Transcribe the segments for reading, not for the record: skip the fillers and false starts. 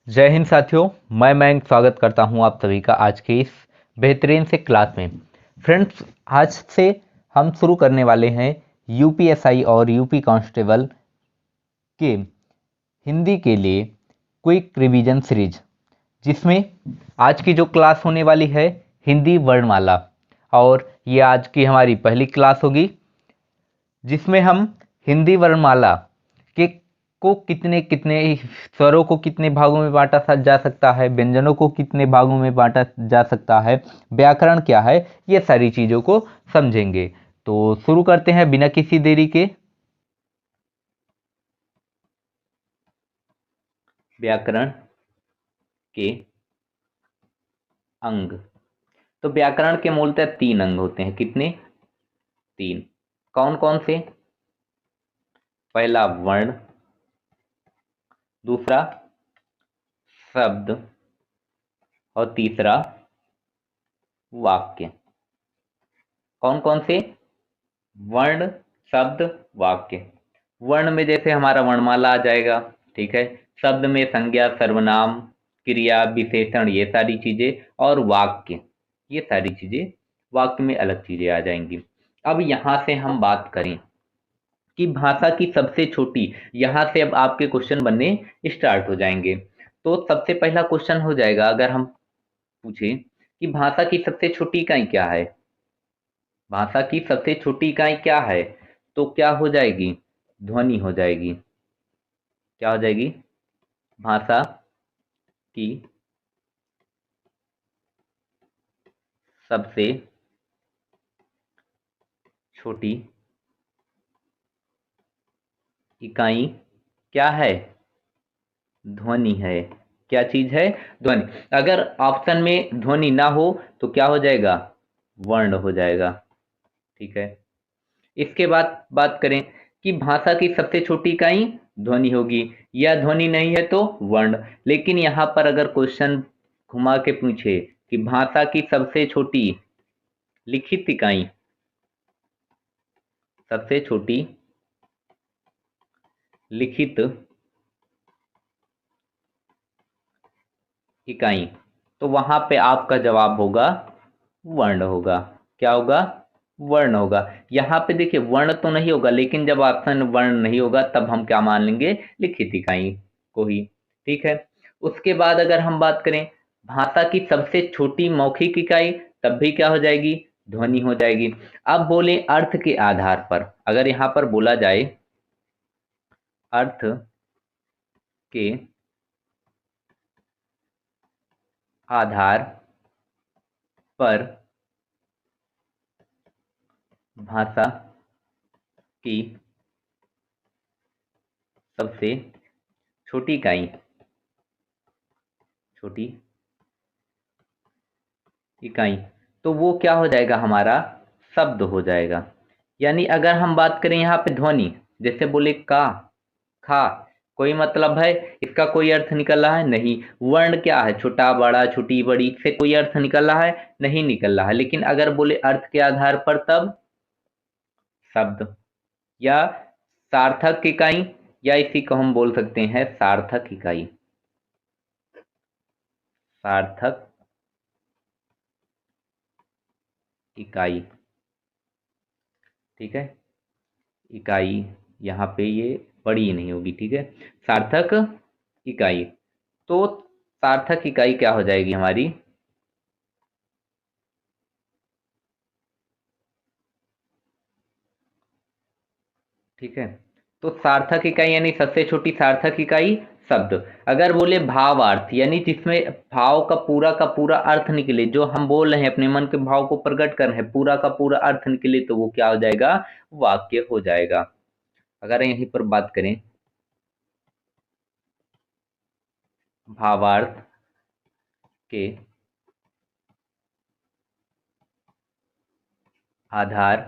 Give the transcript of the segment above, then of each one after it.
जय हिंद साथियों। मैं मयंक स्वागत करता हूं आप सभी का आज के इस बेहतरीन से क्लास में। फ्रेंड्स, आज से हम शुरू करने वाले हैं यूपीएसआई और यूपी कांस्टेबल के हिंदी के लिए क्विक रिवीजन सीरीज, जिसमें आज की जो क्लास होने वाली है हिंदी वर्णमाला, और ये आज की हमारी पहली क्लास होगी जिसमें हम हिंदी वर्णमाला के को कितने कितने स्वरों को कितने भागों में बांटा जा सकता है, व्यंजनों को कितने भागों में बांटा जा सकता है, व्याकरण क्या है, ये सारी चीज़ों को समझेंगे। तो शुरू करते हैं बिना किसी देरी के। व्याकरण के अंग। तो व्याकरण के मूलतः 3 अंग होते हैं। कितने? 3। कौन कौन से? पहला वर्ण, दूसरा शब्द, और तीसरा वाक्य। कौन कौन से? वर्ण, शब्द, वाक्य। वर्ण में जैसे हमारा वर्णमाला आ जाएगा, ठीक है। शब्द में संज्ञा, सर्वनाम, क्रिया, विशेषण, ये सारी चीजें, और वाक्य, ये सारी चीजें। वाक्य में अलग चीजें आ जाएंगी। अब यहां से हम बात करें कि भाषा की सबसे छोटी, यहां से अब आपके क्वेश्चन बनने स्टार्ट हो जाएंगे। तो सबसे पहला क्वेश्चन हो जाएगा, अगर हम पूछें कि भाषा की सबसे छोटी इकाई क्या है, भाषा की सबसे छोटी इकाई क्या है, तो क्या हो जाएगी? ध्वनि हो जाएगी। क्या हो जाएगी? भाषा की सबसे छोटी इकाई क्या है? ध्वनि है। क्या चीज है? ध्वनि। अगर ऑप्शन में ध्वनि ना हो तो क्या हो जाएगा? वर्ण हो जाएगा। ठीक है। इसके बाद बात करें कि भाषा की सबसे छोटी इकाई ध्वनि होगी, या ध्वनि नहीं है तो वर्ण। लेकिन यहाँ पर अगर क्वेश्चन घुमा के पूछे कि भाषा की सबसे छोटी लिखित इकाई, सबसे छोटी लिखित इकाई, तो वहां पे आपका जवाब होगा वर्ण होगा। क्या होगा? वर्ण होगा। यहाँ पे देखिए वर्ण तो नहीं होगा, लेकिन जब ऑप्शन वर्ण नहीं होगा तब हम क्या मान लेंगे? लिखित इकाई को ही। ठीक है। उसके बाद अगर हम बात करें भाषा की सबसे छोटी मौखिक इकाई, तब भी क्या हो जाएगी? ध्वनि हो जाएगी। अब बोले अर्थ के आधार पर, अगर यहाँ पर बोला जाए अर्थ के आधार पर भाषा की सबसे छोटी इकाई, छोटी इकाई, तो वो क्या हो जाएगा? हमारा शब्द हो जाएगा। यानी अगर हम बात करें यहाँ पे ध्वनि, जैसे बोले का, खा, कोई मतलब है? इसका कोई अर्थ निकल रहा है? नहीं। वर्ण क्या है? छोटा, बड़ा, छोटी, बड़ी, से कोई अर्थ निकल रहा है? नहीं निकल रहा है। लेकिन अगर बोले अर्थ के आधार पर, तब शब्द, या सार्थक इकाई, या इसी को हम बोल सकते हैं सार्थक इकाई। सार्थक इकाई। ठीक है। इकाई यहाँ पे ये बड़ी नहीं होगी। ठीक है। सार्थक इकाई। तो सार्थक इकाई क्या हो जाएगी हमारी? ठीक है। तो सार्थक इकाई यानी सबसे छोटी सार्थक इकाई शब्द। अगर बोले भावार्थ, यानी जिसमें भाव का पूरा अर्थ निकले, जो हम बोल रहे हैं अपने मन के भाव को प्रकट कर रहे हैं, पूरा का पूरा अर्थ निकले, तो वो क्या हो जाएगा? वाक्य हो जाएगा। अगर यहीं पर बात करें भावार्थ के आधार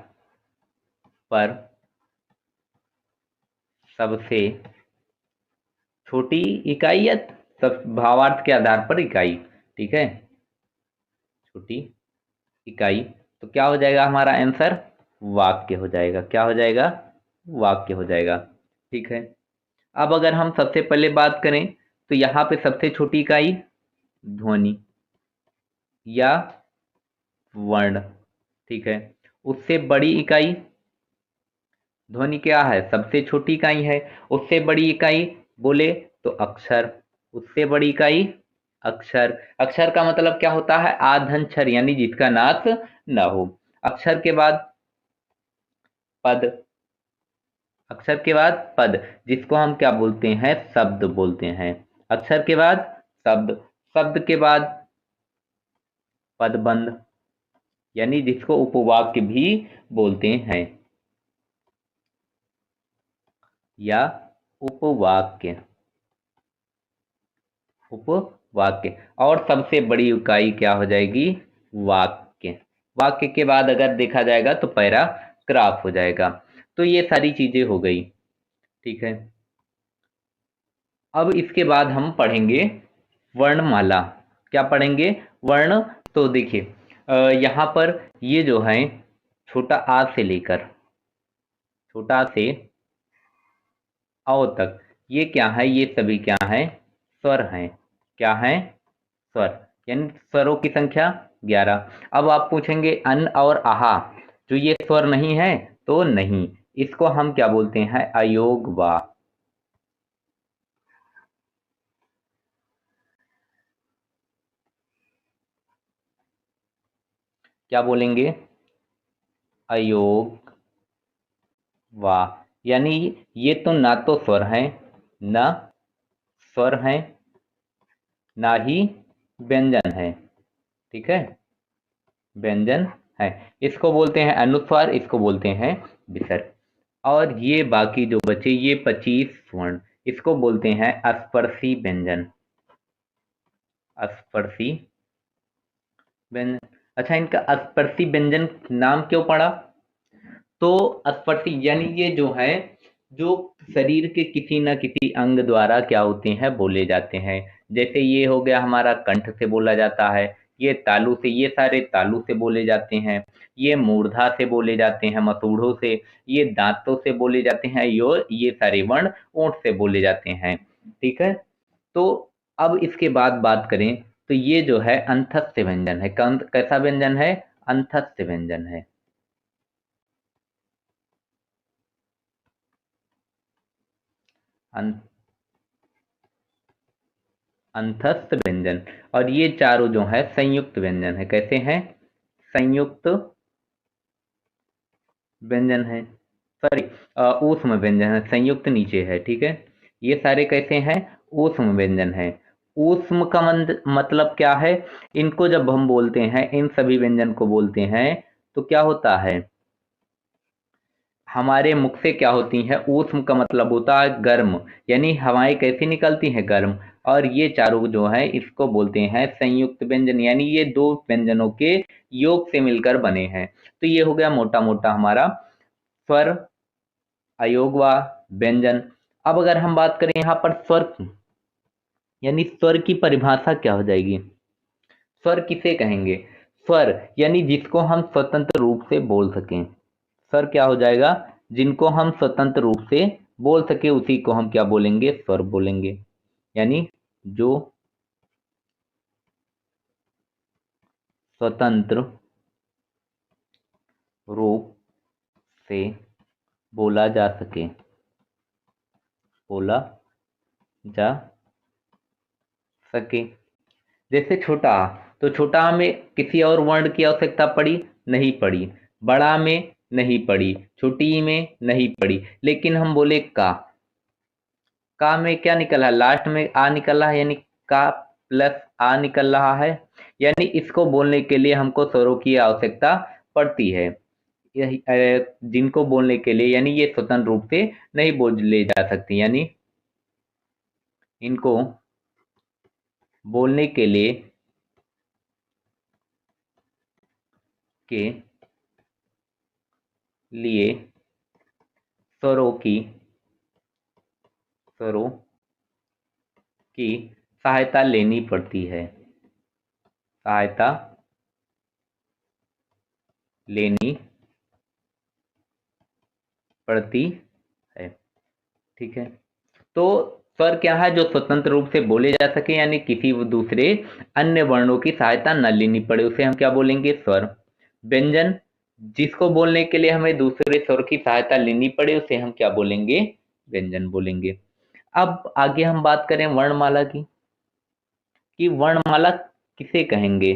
पर सबसे छोटी इकाई, या सब भावार्थ के आधार पर इकाई। ठीक है। छोटी इकाई, तो क्या हो जाएगा हमारा आंसर? वाक्य हो जाएगा। क्या हो जाएगा? वाक्य हो जाएगा। ठीक है। अब अगर हम सबसे पहले बात करें तो यहाँ पे सबसे छोटी इकाई ध्वनि या वर्ण, ठीक है। उससे बड़ी इकाई, ध्वनि क्या है, सबसे छोटी इकाई है। उससे बड़ी इकाई बोले तो अक्षर, उससे बड़ी इकाई अक्षर। अक्षर का मतलब क्या होता है, आधंछर यानी जिसका नाश न हो। अक्षर के बाद पद, अक्षर के बाद पद, जिसको हम क्या बोलते हैं, शब्द बोलते हैं। अक्षर के बाद शब्द, शब्द के बाद पदबंध, यानी जिसको उपवाक्य भी बोलते हैं या उपवाक्य, उपवाक्य। और सबसे बड़ी इकाई क्या हो जाएगी, वाक्य। वाक्य के बाद अगर देखा जाएगा तो पैराग्राफ हो जाएगा। तो ये सारी चीजें हो गई, ठीक है। अब इसके बाद हम पढ़ेंगे वर्णमाला। क्या पढ़ेंगे, वर्ण। तो देखिए यहाँ पर ये जो है छोटा आ से लेकर छोटा से आओ तक, ये क्या है, ये सभी क्या है, स्वर हैं। क्या है, स्वर, यानी स्वरों की संख्या 11। अब आप पूछेंगे अन और आहा, जो ये स्वर नहीं है, तो नहीं, इसको हम क्या बोलते हैं, अयोग वा। क्या बोलेंगे, अयोग वाह, यानी ये तो ना तो स्वर है, न स्वर है, ना ही व्यंजन है, ठीक है, व्यंजन है। इसको बोलते हैं अनुस्वार, इसको बोलते हैं विसर्ग। और ये बाकी जो बचे ये 25 वर्ण, इसको बोलते हैं स्पर्शी व्यंजन, स्पर्शी व्यंजन। अच्छा, इनका स्पर्शी व्यंजन नाम क्यों पड़ा, तो स्पर्शी यानी ये जो है, जो शरीर के किसी न किसी अंग द्वारा क्या होते हैं, बोले जाते हैं। जैसे ये हो गया हमारा कंठ से बोला जाता है, ये तालु से, ये सारे तालु से बोले जाते हैं, ये मूर्धा से बोले जाते हैं, मसूड़ों से, ये दांतों से बोले जाते हैं, ये सारे वर्ण ओंठ से बोले जाते हैं, ठीक है। तो अब इसके बाद बात करें तो ये जो है अंतस्थ व्यंजन है। कैसा व्यंजन है, अंतस्थ व्यंजन है, अंतस्थ व्यंजन। और ये चारों जो है संयुक्त व्यंजन है। कैसे हैं, संयुक्त व्यंजन है, सॉरी ऊष्म व्यंजन है, संयुक्त नीचे है, ठीक है। ये सारे कैसे हैं, ऊष्म व्यंजन है। ऊष्म का मतलब क्या है, इनको जब हम बोलते हैं, इन सभी व्यंजन को बोलते हैं, तो क्या होता है, हमारे मुख से क्या होती हैं, ऊष्म का मतलब होता है गर्म, यानी हवाएं कैसी निकलती हैं, गर्म। और ये चारों जो है इसको बोलते हैं संयुक्त व्यंजन, यानी ये दो व्यंजनों के योग से मिलकर बने हैं। तो ये हो गया मोटा मोटा हमारा स्वर, अयोग व व्यंजन। अब अगर हम बात करें यहाँ पर स्वर की, यानी स्वर की परिभाषा क्या हो जाएगी, स्वर किसे कहेंगे, स्वर यानी जिसको हम स्वतंत्र रूप से बोल सकें। स्वर क्या हो जाएगा, जिनको हम स्वतंत्र रूप से बोल सके उसी को हम क्या बोलेंगे, स्वर बोलेंगे। यानी जो स्वतंत्र रूप से बोला जा सके, बोला जा सके। जैसे छोटा आ, तो छोटा आ में किसी और वर्ण की आवश्यकता पड़ी, नहीं पड़ी। बड़ा में नहीं पड़ी, छोटी ई में नहीं पड़ी। लेकिन हम बोले का में क्या निकला, लास्ट में आ निकला है, यानी का प्लस आ निकल रहा है, यानी इसको बोलने के लिए हमको स्वरों की आवश्यकता पड़ती है। जिनको बोलने के लिए, यानी ये स्वतंत्र रूप से नहीं बोले जा सकती, यानी इनको बोलने के के लिए स्वरों की स्वरों की सहायता लेनी पड़ती है, सहायता लेनी पड़ती है, ठीक है। तो स्वर क्या है? जो स्वतंत्र रूप से बोले जा सके, यानी किसी दूसरे अन्य वर्णों की सहायता न लेनी पड़े, उसे हम क्या बोलेंगे? स्वर। व्यंजन, जिसको बोलने के लिए हमें दूसरे स्वर की सहायता लेनी पड़े, उसे हम क्या बोलेंगे? व्यंजन बोलेंगे। अब आगे हम बात करें वर्णमाला की, कि वर्णमाला किसे कहेंगे?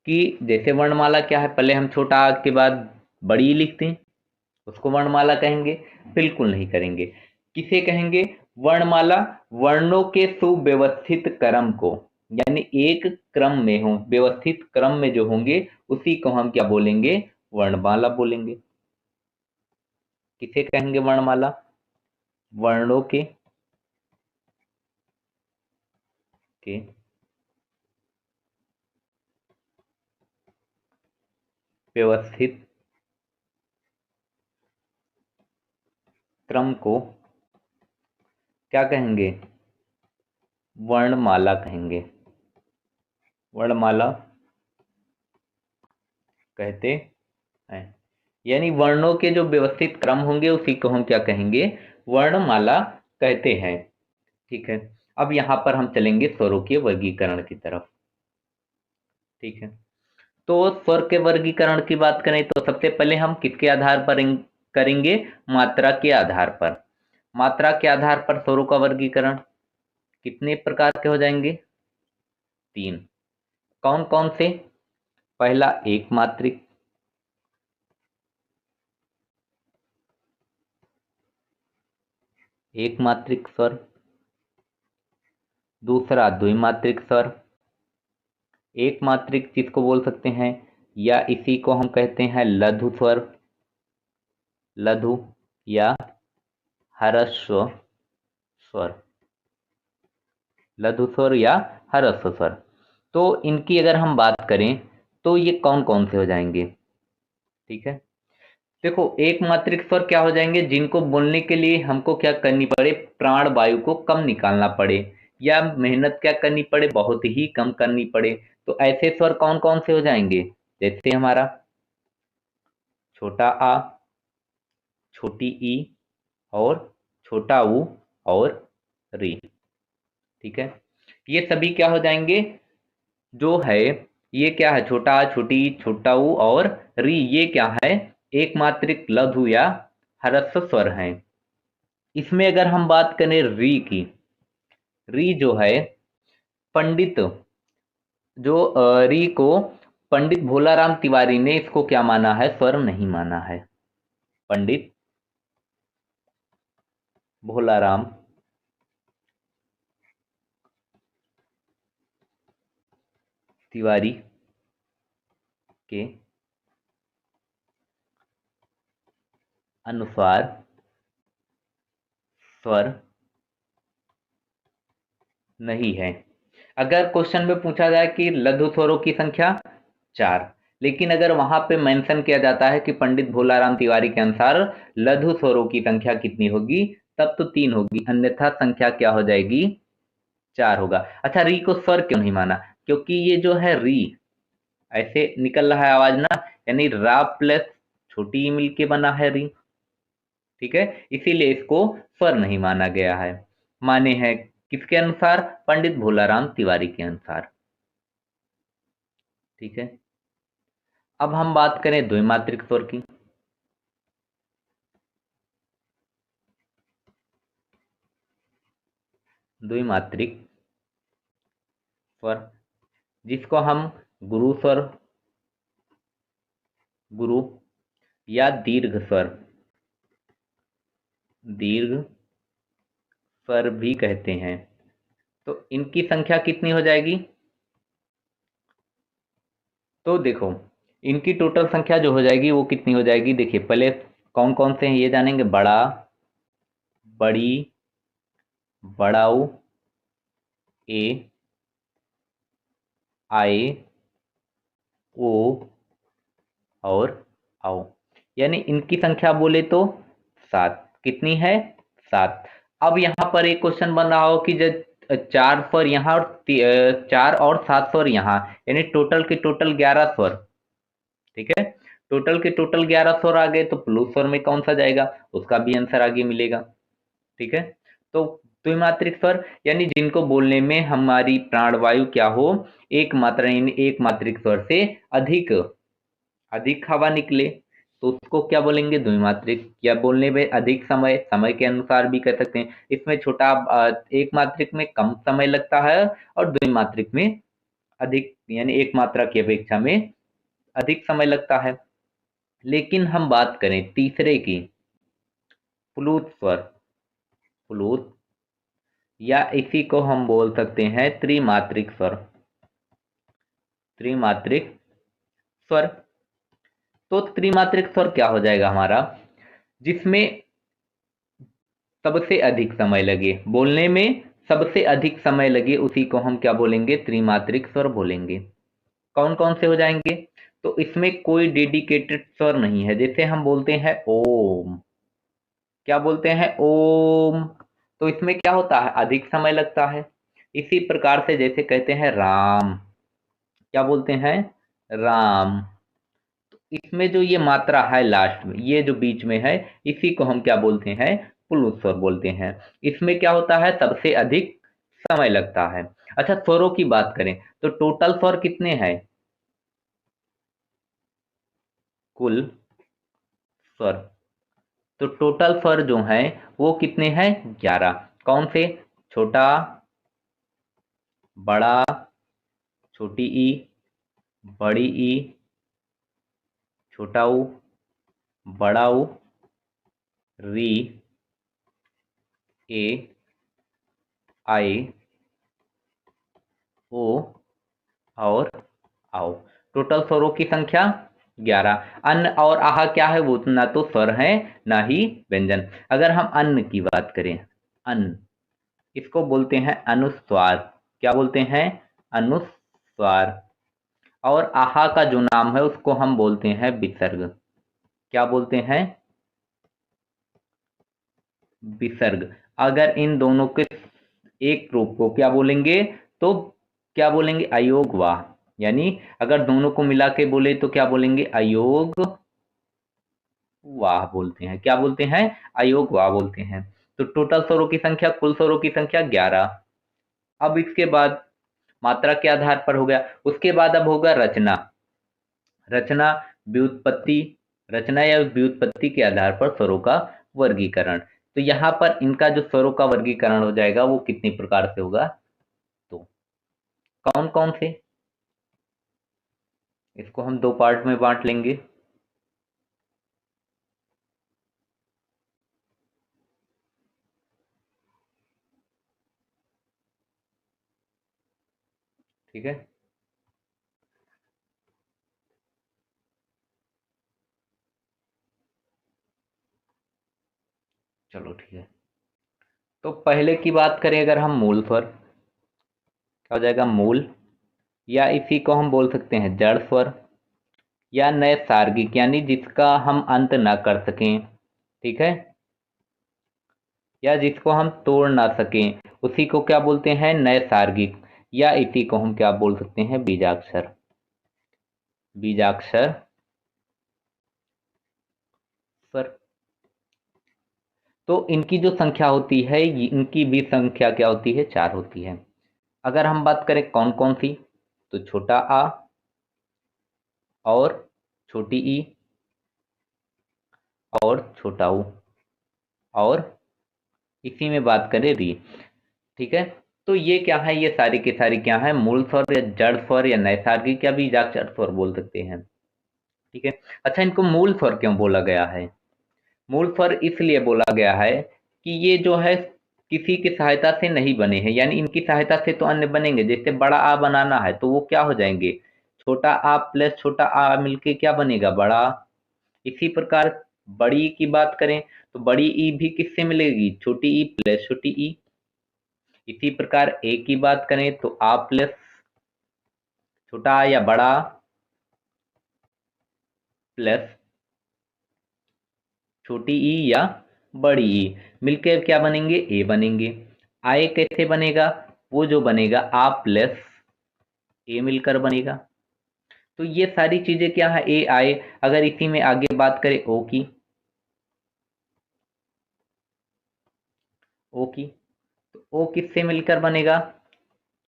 कि जैसे वर्णमाला क्या है, पहले हम छोटा आ के बाद बड़ी लिखते हैं, उसको वर्णमाला कहेंगे? बिल्कुल नहीं करेंगे। किसे कहेंगे? वर्णमाला वर्णों के सुव्यवस्थित क्रम को, यानी एक क्रम में हो, व्यवस्थित क्रम में जो होंगे, उसी को हम क्या बोलेंगे? वर्णमाला बोलेंगे। किसे कहेंगे वर्णमाला? वर्णों के व्यवस्थित क्रम को क्या कहेंगे? वर्णमाला कहेंगे। वर्णमाला कहते हैं, यानी वर्णों के जो व्यवस्थित क्रम होंगे, उसी को हम क्या कहेंगे? वर्णमाला कहते हैं। ठीक है। अब यहाँ पर हम चलेंगे स्वरों के वर्गीकरण की तरफ। ठीक है। तो स्वर के वर्गीकरण की बात करें तो सबसे पहले हम किसके आधार पर करेंगे? मात्रा के आधार पर। मात्रा के आधार पर स्वरों का वर्गीकरण कितने प्रकार के हो जाएंगे? 3। कौन कौन से? पहला एक मात्रिक, एक मात्रिक स्वर। दूसरा द्विमात्रिक स्वर। एक मात्रिक किसको बोल सकते हैं? या इसी को हम कहते हैं लघु स्वर, लघु या ह्रस्व स्वर, लघु स्वर या ह्रस्व स्वर। तो इनकी अगर हम बात करें तो ये कौन कौन से हो जाएंगे? ठीक है। देखो, एक मात्रिक स्वर क्या हो जाएंगे? जिनको बोलने के लिए हमको क्या करनी पड़े? प्राण वायु को कम निकालना पड़े, या मेहनत क्या करनी पड़े? बहुत ही कम करनी पड़े। तो ऐसे स्वर कौन कौन से हो जाएंगे? जैसे हमारा छोटा आ, छोटी ई और छोटा ऊ और री। ठीक है। ये सभी क्या हो जाएंगे? जो है, ये क्या है? छोटा आ, छोटी ई, छोटा ऊ और री, ये क्या है? एक मात्रिक लघु या ह्रस्व स्वर हैं। इसमें अगर हम बात करें री की, री जो है पंडित, जो री को पंडित भोलाराम तिवारी ने इसको क्या माना है? स्वर नहीं माना है। पंडित भोलाराम तिवारी के अनुसार स्वर नहीं है। अगर क्वेश्चन में पूछा जाए कि लघु स्वरों की संख्या 4, लेकिन अगर वहां पे मेंशन किया जाता है कि पंडित भोलाराम तिवारी के अनुसार लघु स्वरों की संख्या कितनी होगी, तब तो 3 होगी, अन्यथा संख्या क्या हो जाएगी? 4 होगा। अच्छा, री को स्वर क्यों नहीं माना? क्योंकि ये जो है री, ऐसे निकल रहा है आवाज ना, यानी रा प्लस छोटी ई मिलके बना है री। ठीक है। इसीलिए इसको स्वर नहीं माना गया है। माने हैं किसके अनुसार? पंडित भोलाराम तिवारी के अनुसार। ठीक है। अब हम बात करें द्विमात्रिक स्वर की। द्विमात्रिक स्वर, जिसको हम गुरु स्वर, गुरु या दीर्घ स्वर, दीर्घ स्वर भी कहते हैं। तो इनकी संख्या कितनी हो जाएगी? तो देखो, इनकी टोटल संख्या जो हो जाएगी वो कितनी हो जाएगी? देखिए, पहले कौन कौन से हैं ये जानेंगे। बड़ा, बड़ी, बड़ाऊ, ए, आए, ओ और आओ। यानी इनकी संख्या बोले तो 7। कितनी है? 7। अब यहाँ पर एक क्वेश्चन बन रहा हो कि जब 4 स्वर यहाँ और 4 और 7 स्वर यहाँ, यानी टोटल के टोटल 11 स्वर। ठीक है। टोटल के टोटल 11 स्वर आ गए, तो प्लस स्वर में कौन सा जाएगा? उसका भी आंसर आगे मिलेगा। ठीक है। तो द्विमात्रिक स्वर यानी जिनको बोलने में हमारी प्राणवायु क्या हो, एक मात्रा यानी एक मात्रिक स्वर से अधिक अधिक हवा निकले, तो उसको क्या बोलेंगे, द्विमात्रिक। या बोलने में अधिक समय, समय के अनुसार भी कह सकते हैं। इसमें छोटा एक मात्रिक में कम समय लगता है और द्विमात्रिक में अधिक यानी एक मात्रा की अपेक्षा में अधिक समय लगता है। लेकिन हम बात करें तीसरे की, प्लूत स्वर, प्लूत, या इसी को हम बोल सकते हैं त्रिमात्रिक स्वर, त्रिमात्रिक स्वर। तो त्रिमात्रिक स्वर क्या हो जाएगा हमारा, जिसमें सबसे अधिक समय लगे, बोलने में सबसे अधिक समय लगे, उसी को हम क्या बोलेंगे, त्रिमात्रिक स्वर बोलेंगे। कौन कौन से हो जाएंगे, तो इसमें कोई डेडिकेटेड स्वर नहीं है। जैसे हम बोलते हैं ओम, क्या बोलते हैं ओम, तो इसमें क्या होता है, अधिक समय लगता है। इसी प्रकार से जैसे कहते हैं राम, क्या बोलते हैं, राम, इसमें जो ये मात्रा है लास्ट में, ये जो बीच में है, इसी को हम क्या बोलते हैं, पुल्ल स्वर बोलते हैं। इसमें क्या होता है, सबसे अधिक समय लगता है। अच्छा, स्वरों की बात करें तो टोटल स्वर कितने हैं, कुल स्वर, तो टोटल स्वर जो हैं वो कितने हैं, 11। कौन से, छोटा, बड़ा, छोटी ई, बड़ी ई, छोटा ऊ, बड़ा ऊ, री, ए, आई, ओ और आओ। टोटल स्वरों की संख्या 11। अन्न और आहा क्या है, वो ना तो स्वर है ना ही व्यंजन। अगर हम अन्न की बात करें, अन्न, इसको बोलते हैं अनुस्वार। क्या बोलते हैं, अनुस्वार। और आहा का जो नाम है उसको हम बोलते हैं विसर्ग। क्या बोलते हैं, विसर्ग। अगर इन दोनों के एक रूप को क्या बोलेंगे, तो क्या बोलेंगे, अयोग वाह। यानी अगर दोनों को मिला के बोले तो क्या बोलेंगे, अयोग वाह बोलते हैं। क्या बोलते हैं, अयोग वाह बोलते हैं। तो टोटल स्वरों की संख्या, कुल स्वरों की संख्या 11। अब इसके बाद मात्रा के आधार पर हो गया, उसके बाद अब होगा रचना। रचना, व्युत्पत्ति, रचना या व्युत्पत्ति के आधार पर स्वरों का वर्गीकरण। तो यहाँ पर इनका जो स्वरों का वर्गीकरण हो जाएगा वो कितनी प्रकार से होगा, तो कौन कौन से, इसको हम दो पार्ट में बांट लेंगे। ठीक है, चलो ठीक है। तो पहले की बात करें अगर हम मूल स्वर, क्या हो जाएगा, मूल, या इसी को हम बोल सकते हैं जड़ स्वर, या नैसर्गिक यानी जिसका हम अंत ना कर सकें, ठीक है, या जिसको हम तोड़ ना सकें, उसी को क्या बोलते हैं, नैसर्गिक। या इसी को हम क्या बोल सकते हैं, बीजाक्षर, बीजाक्षर स्वर। तो इनकी जो संख्या होती है, इनकी भी संख्या क्या होती है, 4 होती है। अगर हम बात करें कौन कौन सी, तो छोटा आ और छोटी ई और छोटा ऊ, और इसी में बात करें री, ठीक है। तो ये क्या है, ये सारी की सारी क्या है, मूल स्वर या जड़ स्वर या नैसर्गिक या बीजाक्षर स्वर बोल सकते हैं, ठीक है। अच्छा, इनको मूल स्वर क्यों बोला गया है, मूल स्वर इसलिए बोला गया है कि ये जो है किसी की सहायता से नहीं बने हैं, यानी इनकी सहायता से तो अन्य बनेंगे। जैसे बड़ा आ बनाना है तो वो क्या हो जाएंगे, छोटा आ प्लस छोटा आ मिलके क्या बनेगा, बड़ा। इसी प्रकार बड़ी की बात करें तो बड़ी ई भी किससे मिलेगी, छोटी ई प्लस छोटी ई। इसी प्रकार ए की बात करें तो आ प्लस छोटा आ या बड़ा प्लस छोटी ई या बड़ी ई मिलकर क्या बनेंगे, ए बनेंगे। आए कैसे बनेगा, वो जो बनेगा आ प्लस ए मिलकर बनेगा। तो ये सारी चीजें क्या है, ए आए। अगर इसी में आगे बात करें ओ की, ओ की, तो ओ किससे मिलकर बनेगा?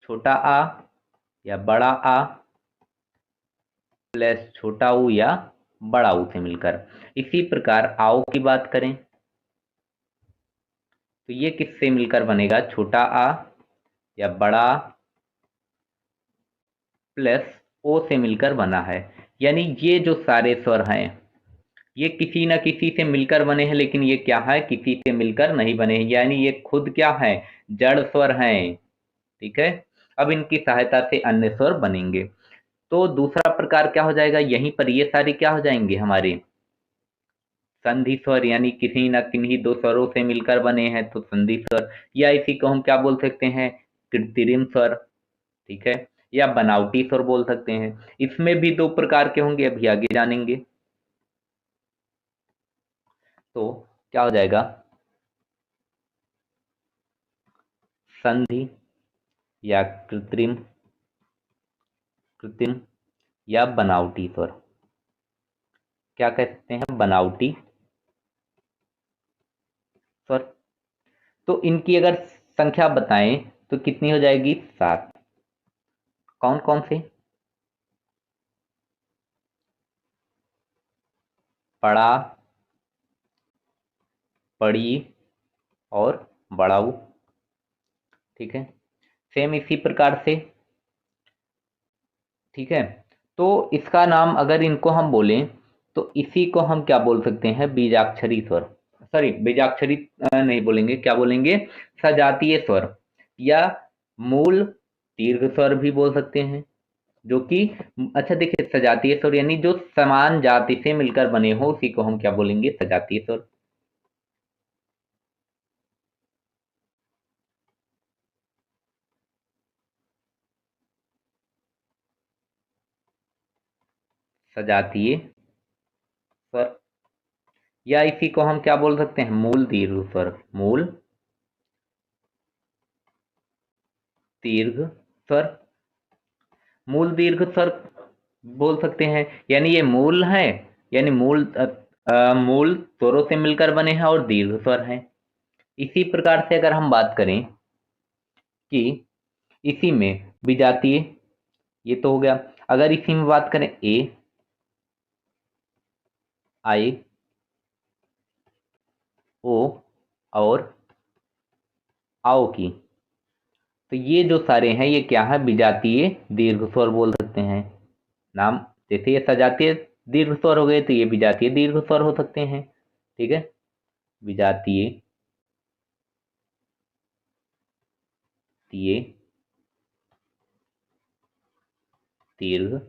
छोटा आ या बड़ा आ प्लस छोटा ऊ या बड़ा ऊ से मिलकर। इसी प्रकार आओ की बात करें तो ये किससे मिलकर बनेगा? छोटा आ या बड़ा प्लस ओ से मिलकर बना है। यानी ये जो सारे स्वर हैं ये किसी न किसी से मिलकर बने हैं, लेकिन ये क्या है? किसी से मिलकर नहीं बने हैं, यानी ये खुद क्या है? जड़ स्वर हैं। ठीक है, अब इनकी सहायता से अन्य स्वर बनेंगे। तो दूसरा प्रकार क्या हो जाएगा? यहीं पर ये सारे क्या हो जाएंगे? हमारे संधि स्वर, यानी किसी न किन्हीं दो स्वरों से मिलकर बने हैं तो संधि स्वर, या इसी को हम क्या बोल सकते हैं? कृत्रिम स्वर। ठीक है, या बनावटी स्वर बोल सकते हैं। इसमें भी दो प्रकार के होंगे, अभी आगे जानेंगे। तो क्या हो जाएगा? संधि या कृत्रिम कृत्रिम या बनावटी स्वर। क्या कह सकते हैं? बनावटी स्वर। तो इनकी अगर संख्या बताएं तो कितनी हो जाएगी? 7। कौन कौन से? पड़ा, पड़ी और बड़ाऊ। ठीक है, सेम इसी प्रकार से। ठीक है, तो इसका नाम अगर इनको हम बोलें तो इसी को हम क्या बोल सकते हैं? बीजाक्षरी स्वर। सॉरी, बीजाक्षरी नहीं बोलेंगे, क्या बोलेंगे? सजातीय स्वर या मूल दीर्घ स्वर भी बोल सकते हैं। जो कि अच्छा देखिए, सजातीय स्वर यानी जो समान जाति से मिलकर बने हो उसी को हम क्या बोलेंगे? सजातीय स्वर। सजातीय स्वर, या इसी को हम क्या बोल सकते हैं? मूल दीर्घ स्वर। मूल दीर्घ स्वर, मूल दीर्घ स्वर बोल सकते हैं। यानी ये मूल है, यानी मूल स्वरों से मिलकर बने हैं और दीर्घ स्वर हैं। इसी प्रकार से अगर हम बात करें कि इसी में विजातीय, ये तो हो गया। अगर इसी में बात करें ए, आई, ओ और आओ की, तो ये जो सारे हैं ये क्या है? विजातीय दीर्घ स्वर बोल सकते हैं। नाम जैसे ये सजातीय दीर्घ स्वर हो गए तो ये विजातीय दीर्घ स्वर हो सकते हैं। ठीक है, विजातीय तीय दीर्घ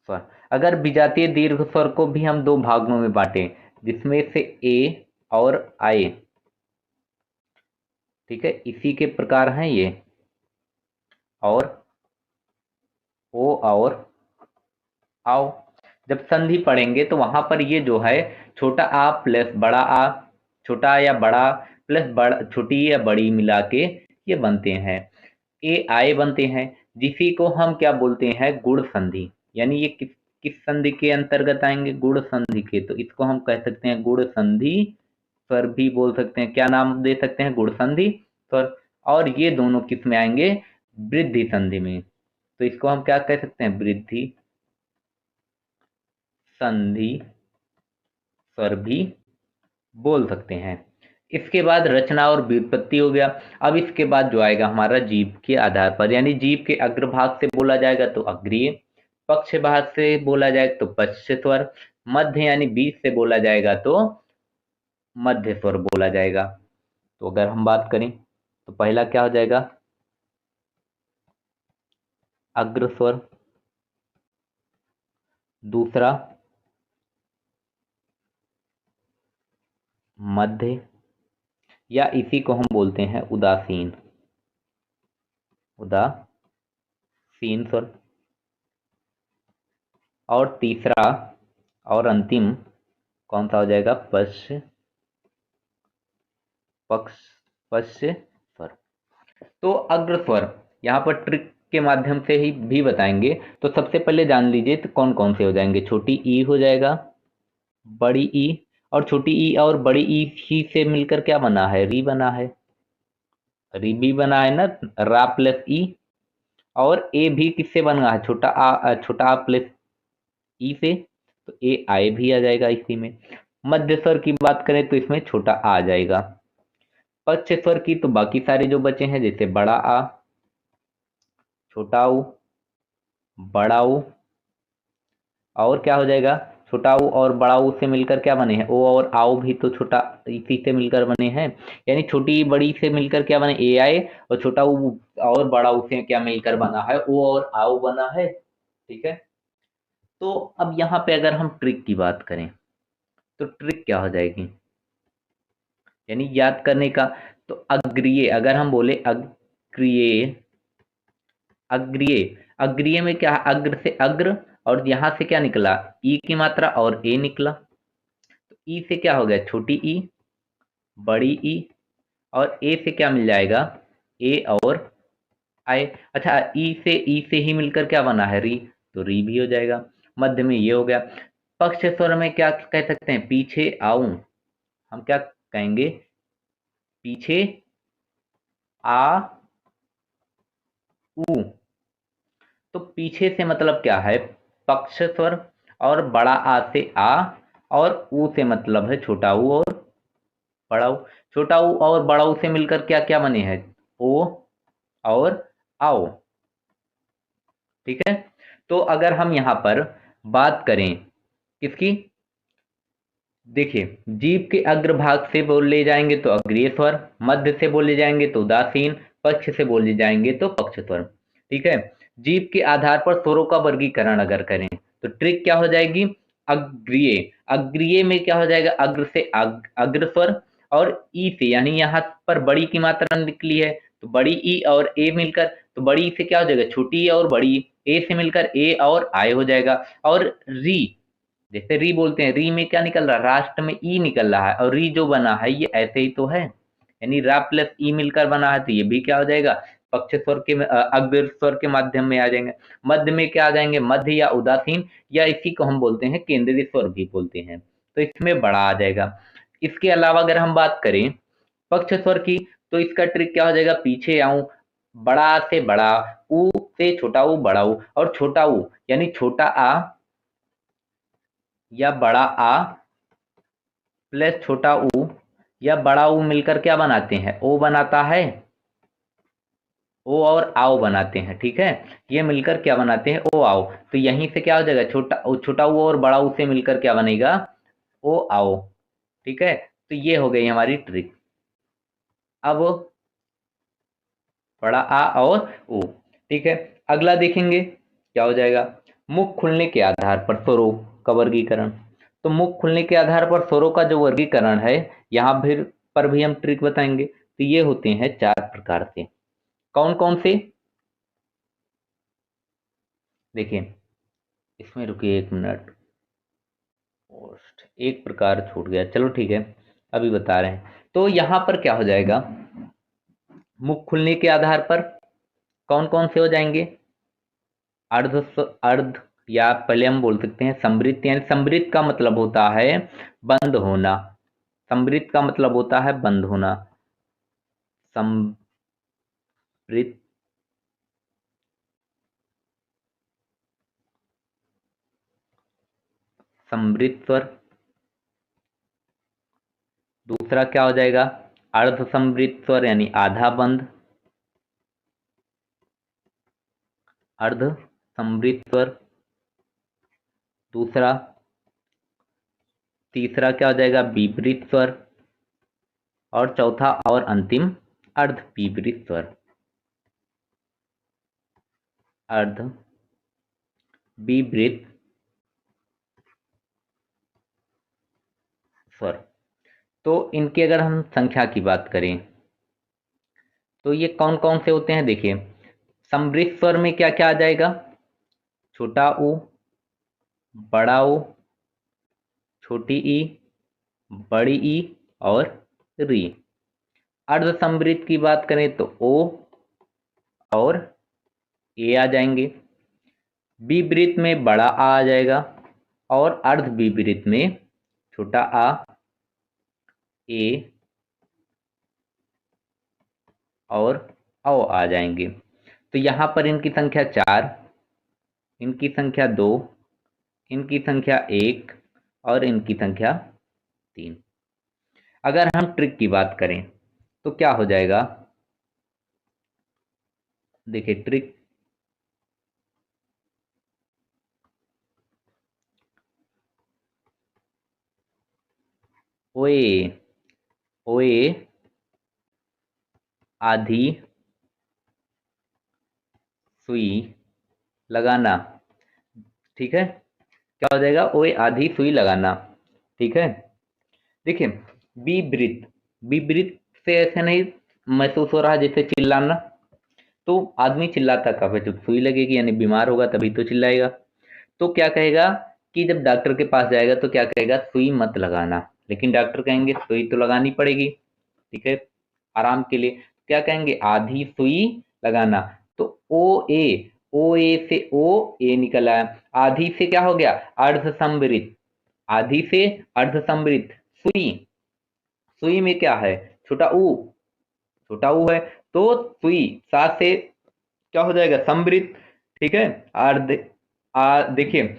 स्वर। अगर विजातीय दीर्घ स्वर को भी हम दो भागों में बांटें, जिसमें से ए और आए, ठीक है, इसी के प्रकार हैं ये, और ओ और आओ, जब संधि पढ़ेंगे तो वहां पर ये जो है छोटा आ प्लस बड़ा आ, छोटा या बड़ा प्लस बड़ा छोटी या बड़ी मिला के ये बनते हैं, ए आए बनते हैं, जिसी को हम क्या बोलते हैं? गुण संधि। यानी ये किस किस संधि के अंतर्गत आएंगे? गुण संधि के। तो इसको हम कह सकते हैं गुण संधि स्वर भी बोल सकते हैं। क्या नाम दे सकते हैं? गुण संधि स्वर। और ये दोनों किस में आएंगे? वृद्धि संधि में। तो इसको हम क्या कह सकते हैं? वृद्धि संधि स्वर भी बोल सकते हैं। इसके बाद रचना और व्युत्पत्ति हो गया। अब इसके बाद जो आएगा हमारा जीभ के आधार पर, यानी जीभ के अग्रभाग से बोला जाएगा तो अग्रीय, पक्ष भाग से बोला जाएगा तो पश्च स्वर, मध्य यानी बीच से बोला जाएगा तो मध्य स्वर बोला जाएगा। तो अगर हम बात करें तो पहला क्या हो जाएगा? अग्र स्वर, दूसरा मध्य, या इसी को हम बोलते हैं उदासीन, उदासीन स्वर। और तीसरा और अंतिम कौन सा हो जाएगा? पक्ष पश्च स्वर। तो अग्र स्वर यहाँ पर ट्रिक के माध्यम से ही भी बताएंगे। तो सबसे पहले जान लीजिए तो कौन कौन से हो जाएंगे? छोटी ई हो जाएगा, बड़ी ई और छोटी ई और बड़ी ई ही से मिलकर क्या बना है, री बना है। री भी बना है ना, रा प्लस ई। और ए भी किससे बना है, छोटा आ प्लस ई से, तो ए आए भी आ जाएगा इसी में। मध्य स्वर की बात करें तो इसमें छोटा आ जाएगा। पक्ष स्वर की तो बाकी सारे जो बचे हैं, जैसे बड़ा आ, छोटा ऊ, बड़ा ऊ, और क्या हो जाएगा, छोटा ऊ और बड़ा ऊ से मिलकर क्या बने हैं, ओ और आओ भी तो छोटा इसी से मिलकर बने हैं। यानी छोटी बड़ी से मिलकर क्या बने, ए आए, और छोटा ऊ और बड़ा ऊ से क्या मिलकर बना है, ओ और आओ बना है। ठीक है। तो अब यहाँ पे अगर हम ट्रिक की बात करें तो ट्रिक क्या हो जाएगी, यानी याद करने का। तो अग्रिय, अगर हम बोले अग्रिय, अग्रिय, अग्रिय में क्या है, अग्र से अग्र, और यहां से क्या निकला, ई की मात्रा और ए निकला। तो ई से क्या हो गया, छोटी ई, बड़ी ई, और ए से क्या मिल जाएगा, ए और आए। अच्छा, ई से ही मिलकर क्या बना है, री, तो री भी हो जाएगा। मध्य में ये हो गया। पक्ष स्वर में क्या कह सकते हैं, पीछे आऊं, हम क्या कहेंगे, पीछे आ ऊ। तो पीछे से मतलब क्या है, पक्ष स्वर, और बड़ा आ से आ, और ऊ से मतलब है छोटा ऊ और बड़ा ऊ। छोटा ऊ और बड़ा ऊ से मिलकर क्या क्या बने हैं, ओ और आओ। ठीक है। तो अगर हम यहाँ पर बात करें किसकी, देखिए, जीभ के अग्रभाग से बोले जाएंगे तो अग्रिय स्वर, मध्य से बोले जाएंगे तो उदासीन, पक्ष से बोले जाएंगे तो पक्ष स्वर। ठीक है। जीभ के आधार पर स्वरों का वर्गीकरण अगर करें तो ट्रिक क्या हो जाएगी, अग्रिय, अग्रिय में क्या हो जाएगा, अग्र से अग्र स्वर, और ई से, यानी यहाँ पर बड़ी की मात्रा निकली है तो बड़ी ई और ए मिलकर, तो बड़ी ई से क्या हो जाएगा, छोटी ई और बड़ी ए से मिलकर ए और आय हो जाएगा। और री, जैसे री बोलते हैं, री में क्या निकल रहा है, राष्ट्र में ई निकल रहा है, और री जो बना है ये ऐसे ही तो है, यानी रा प्लस ई मिलकर बना है, तो ये भी क्या हो जाएगा, पक्ष स्वर के अग्र स्वर के माध्यम में आ जाएंगे। मध्य में क्या आ जाएंगे, मध्य या उदासीन, या इसी को हम बोलते हैं केंद्रीय स्वर भी बोलते हैं, तो इसमें बड़ा आ जाएगा। इसके अलावा अगर हम बात करें पक्ष स्वर की, तो इसका ट्रिक क्या हो जाएगा, पीछे आऊं, बड़ा से बड़ा, ऊ से छोटा ऊ, बड़ा ऊ, और छोटा ऊ यानी छोटा आ या बड़ा आ प्लस छोटा ऊ या बड़ा ऊ मिलकर क्या बनाते हैं, ओ बनाता है, ओ और आओ बनाते हैं। ठीक है। ये मिलकर क्या बनाते हैं, ओ आओ। तो यहीं से क्या हो जाएगा, छोटा ऊ और बड़ा ऊ से मिलकर क्या बनेगा, ओ आओ। ठीक है। तो ये हो गई हमारी ट्रिक। अब बड़ा आ और ओ। ठीक है। अगला देखेंगे क्या हो जाएगा, मुख खुलने के आधार पर स्वरों का वर्गीकरण। तो मुख खुलने के आधार पर स्वरों का जो वर्गीकरण है, यहाँ फिर पर भी हम ट्रिक बताएंगे। तो ये होते हैं 4 प्रकार से। कौन कौन से, देखिए, इसमें रुकिए 1 मिनट, पोस्ट एक प्रकार छूट गया, चलो ठीक है, अभी बता रहे हैं। तो यहाँ पर क्या हो जाएगा, मुख खुलने के आधार पर कौन कौन से हो जाएंगे, अर्ध, अर्ध, या पहले हम बोल सकते हैं समृद्ध, यानी समृद्ध का मतलब होता है बंद होना, समृद्ध का मतलब होता है बंद होना, समृद्ध, समृद्ध स्वर। दूसरा क्या हो जाएगा, अर्ध समृद्ध स्वर यानी आधा बंद, अर्ध समृद्ध स्वर। दूसरा, तीसरा क्या हो जाएगा, विपरीत स्वर। और चौथा और अंतिम अर्ध विपरीत स्वर, अर्ध विपरीत स्वर। तो इनकी अगर हम संख्या की बात करें तो ये कौन कौन से होते हैं, देखिए, समृद्ध स्वर में क्या क्या आ जाएगा, छोटा ऊ, बड़ा ऊ, छोटी ई, बड़ी ई, और री। अर्ध समृद्ध की बात करें तो ओ और ए आ जाएंगे। विपरीत में बड़ा आ जाएगा, और अर्ध विपरीत में छोटा आ ए और औ आ जाएंगे। तो यहाँ पर इनकी संख्या 4, इनकी संख्या 2, इनकी संख्या 1 और इनकी संख्या 3। अगर हम ट्रिक की बात करें तो क्या हो जाएगा, देखिए ट्रिक ओए ओए आधी सुई लगाना। ठीक है, क्या हो जाएगा, ओए आधी सुई लगाना। ठीक है, देखिए विपरीत, विपरीत से ऐसे नहीं महसूस हो रहा जैसे चिल्लाना, तो आदमी चिल्लाता कब है, जब सुई लगेगी, यानी बीमार होगा तभी तो चिल्लाएगा। तो क्या कहेगा कि जब डॉक्टर के पास जाएगा तो क्या कहेगा, सुई मत लगाना, लेकिन डॉक्टर कहेंगे सुई तो लगानी पड़ेगी। ठीक है, आराम के लिए क्या कहेंगे, आधी सुई लगाना। तो ओ ए से ओ ए निकला, आधी से क्या हो गया, अर्ध संवृत, आधी से अर्ध संवृत सुई, सुई में क्या है, छोटा ऊ, छोटा ऊ है, तो सुई सात से क्या हो जाएगा, समृद्ध। ठीक है, अर्ध देखिए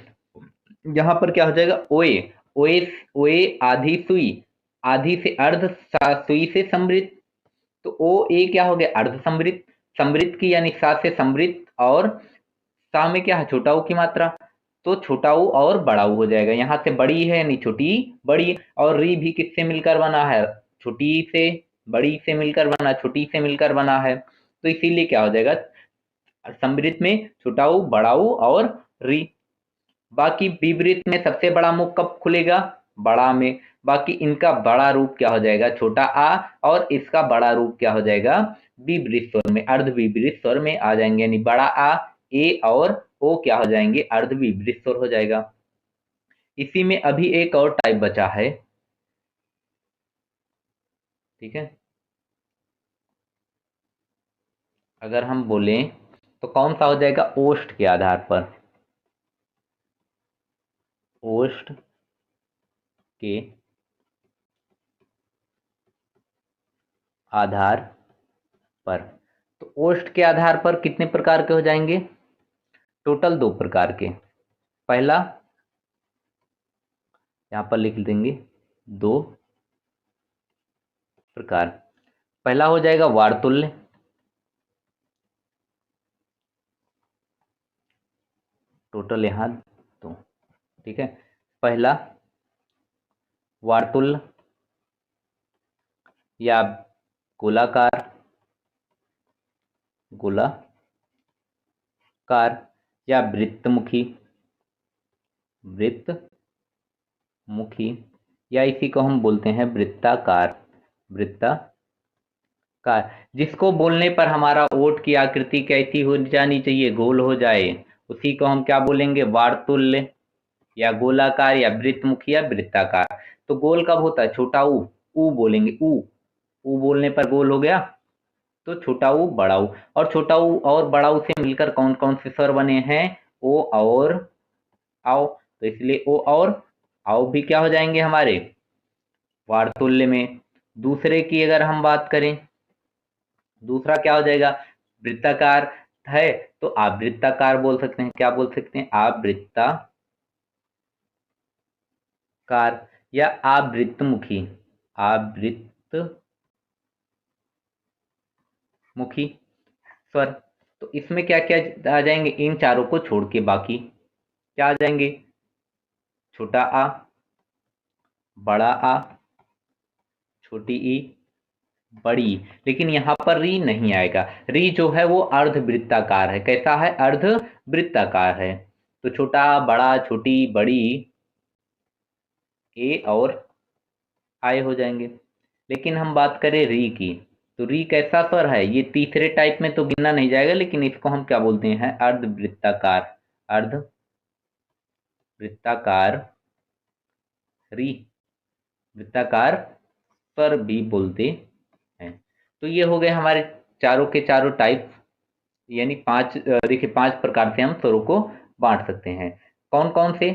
यहां पर क्या हो जाएगा, ओए ओए ओए आधी सुई, आधी से अर्ध सुई से समृद्ध, तो ओ ए क्या हो गया, अर्ध समृद्ध, समृद्ध की यानी सा से समृद्ध, और सा में क्या है, छोटा ऊ की मात्रा, तो छोटा ऊ और बड़ा ऊ हो जाएगा, यहां से बड़ी है यानी छोटी बड़ी, और री भी किससे मिलकर बना है, छोटी से बड़ी से मिलकर बना, छोटी से मिलकर बना है, तो इसीलिए क्या हो जाएगा, समृद्ध में छोटा ऊ बड़ा ऊ और री। बाकी विपरीत में सबसे बड़ा मुख कब खुलेगा, बड़ा में, बाकी इनका बड़ा रूप क्या हो जाएगा, छोटा आ, और इसका बड़ा रूप क्या हो जाएगा, विपरीत स्वर में, अर्ध विपरीत स्वर में आ जाएंगे, यानी बड़ा आ, ए और ओ क्या हो जाएंगे, अर्ध विपरीत स्वर हो जाएगा। इसी में अभी एक और टाइप बचा है। ठीक है, अगर हम बोलें तो कौन सा हो जाएगा, ओष्ठ के आधार पर, ओष्ठ के आधार पर। तो ओष्ठ के आधार पर कितने प्रकार के हो जाएंगे, टोटल 2 प्रकार के। पहला यहां पर लिख देंगे 2 प्रकार। पहला हो जाएगा वार्तुल्य, टोटल यहां 2। ठीक है, पहला वार्तुल्य या गोलाकार, गोलाकार या वृत्तमुखी, वृत्तमुखी, या इसी को हम बोलते हैं वृत्ताकार, वृत्ताकार, जिसको बोलने पर हमारा ओठ की आकृति कैसी हो जानी चाहिए, गोल हो जाए, उसी को हम क्या बोलेंगे, वार्तुल्य या गोलाकार या वृत्तमुखी या वृत्ताकार। तो गोल कब होता है, छोटा ऊ बोलेंगे, ऊ बोलने पर गोल हो गया, तो छोटा ऊ बड़ा ऊ, और छोटा ऊ और बड़ा ऊ से मिलकर कौन कौन से स्वर बने हैं, ओ और आओ, तो इसलिए ओ और आओ भी क्या हो जाएंगे हमारे वार्तुल्य में। दूसरे की अगर हम बात करें, दूसरा क्या हो जाएगा, वृत्ताकार है, तो आप वृत्ताकार बोल सकते हैं, क्या बोल सकते हैं, आप वृत्ताकार या आवृत्तमुखी, आवृत्तमुखी स्वर। तो इसमें क्या क्या आ जाएंगे, इन चारों को छोड़ के बाकी क्या आ जाएंगे, छोटा आ, बड़ा आ, छोटी ई, बड़ी, लेकिन यहाँ पर री नहीं आएगा, री जो है वो अर्धवृत्ताकार है, कैसा है, अर्धवृत्ताकार है, तो छोटा बड़ा छोटी बड़ी ए और आए हो जाएंगे। लेकिन हम बात करें री की, तो री कैसा स्वर है, ये तीसरे टाइप में तो गिना नहीं जाएगा, लेकिन इसको हम क्या बोलते हैं, अर्धवृत्ताकार, अर्धवृत्ताकार री, वृत्ताकार स्वर भी बोलते हैं। तो ये हो गए हमारे चारों के चारों टाइप, यानी 5, देखिए 5 प्रकार से हम स्वरों को बांट सकते हैं। कौन कौन से,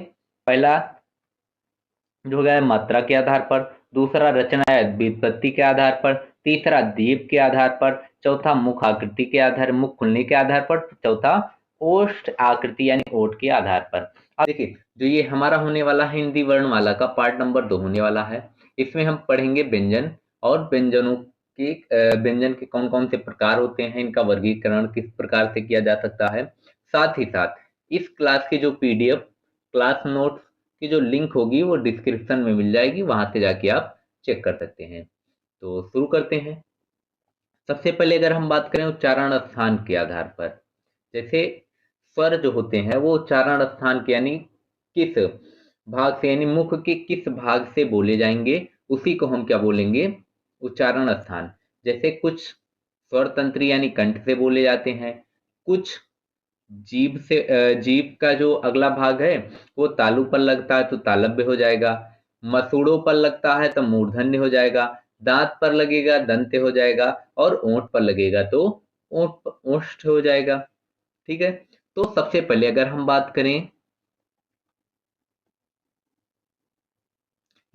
पहला जो हो गया है मात्रा के आधार पर, दूसरा रचना या व्युत्पत्ति के आधार पर, तीसरा दीप के आधार पर, चौथा मुख आकृति के आधार, मुख खुलने के आधार पर, चौथा ओष्ठ आकृति यानी ओठ के आधार पर। अब देखिए जो ये हमारा होने वाला है हिंदी वर्णमाला का पार्ट नंबर 2 होने वाला है। इसमें हम पढ़ेंगे व्यंजन और व्यंजनों के व्यंजन के कौन कौन से प्रकार होते हैं, इनका वर्गीकरण किस प्रकार से किया जा सकता है। साथ ही साथ इस क्लास की जो पीडीएफ क्लास नोट्स की जो लिंक होगी वो डिस्क्रिप्शन में मिल जाएगी, वहां से जाके आप चेक कर सकते हैं। तो शुरू करते हैं। सबसे पहले अगर हम बात करें उच्चारण स्थान के आधार पर, जैसे स्वर जो होते हैं वो उच्चारण स्थान के यानी किस भाग से यानी मुख के किस भाग से बोले जाएंगे उसी को हम क्या बोलेंगे, उच्चारण स्थान। जैसे कुछ स्वर तंत्री यानी कंठ से बोले जाते हैं, कुछ जीभ का जो अगला भाग है वो तालु पर लगता है तो तालव्य हो जाएगा, मसूड़ों पर लगता है तो मूर्धन्य हो जाएगा, दांत पर लगेगा दंत्य हो जाएगा और ओंठ पर लगेगा तो ओष्ठ हो जाएगा। ठीक है, तो सबसे पहले अगर हम बात करें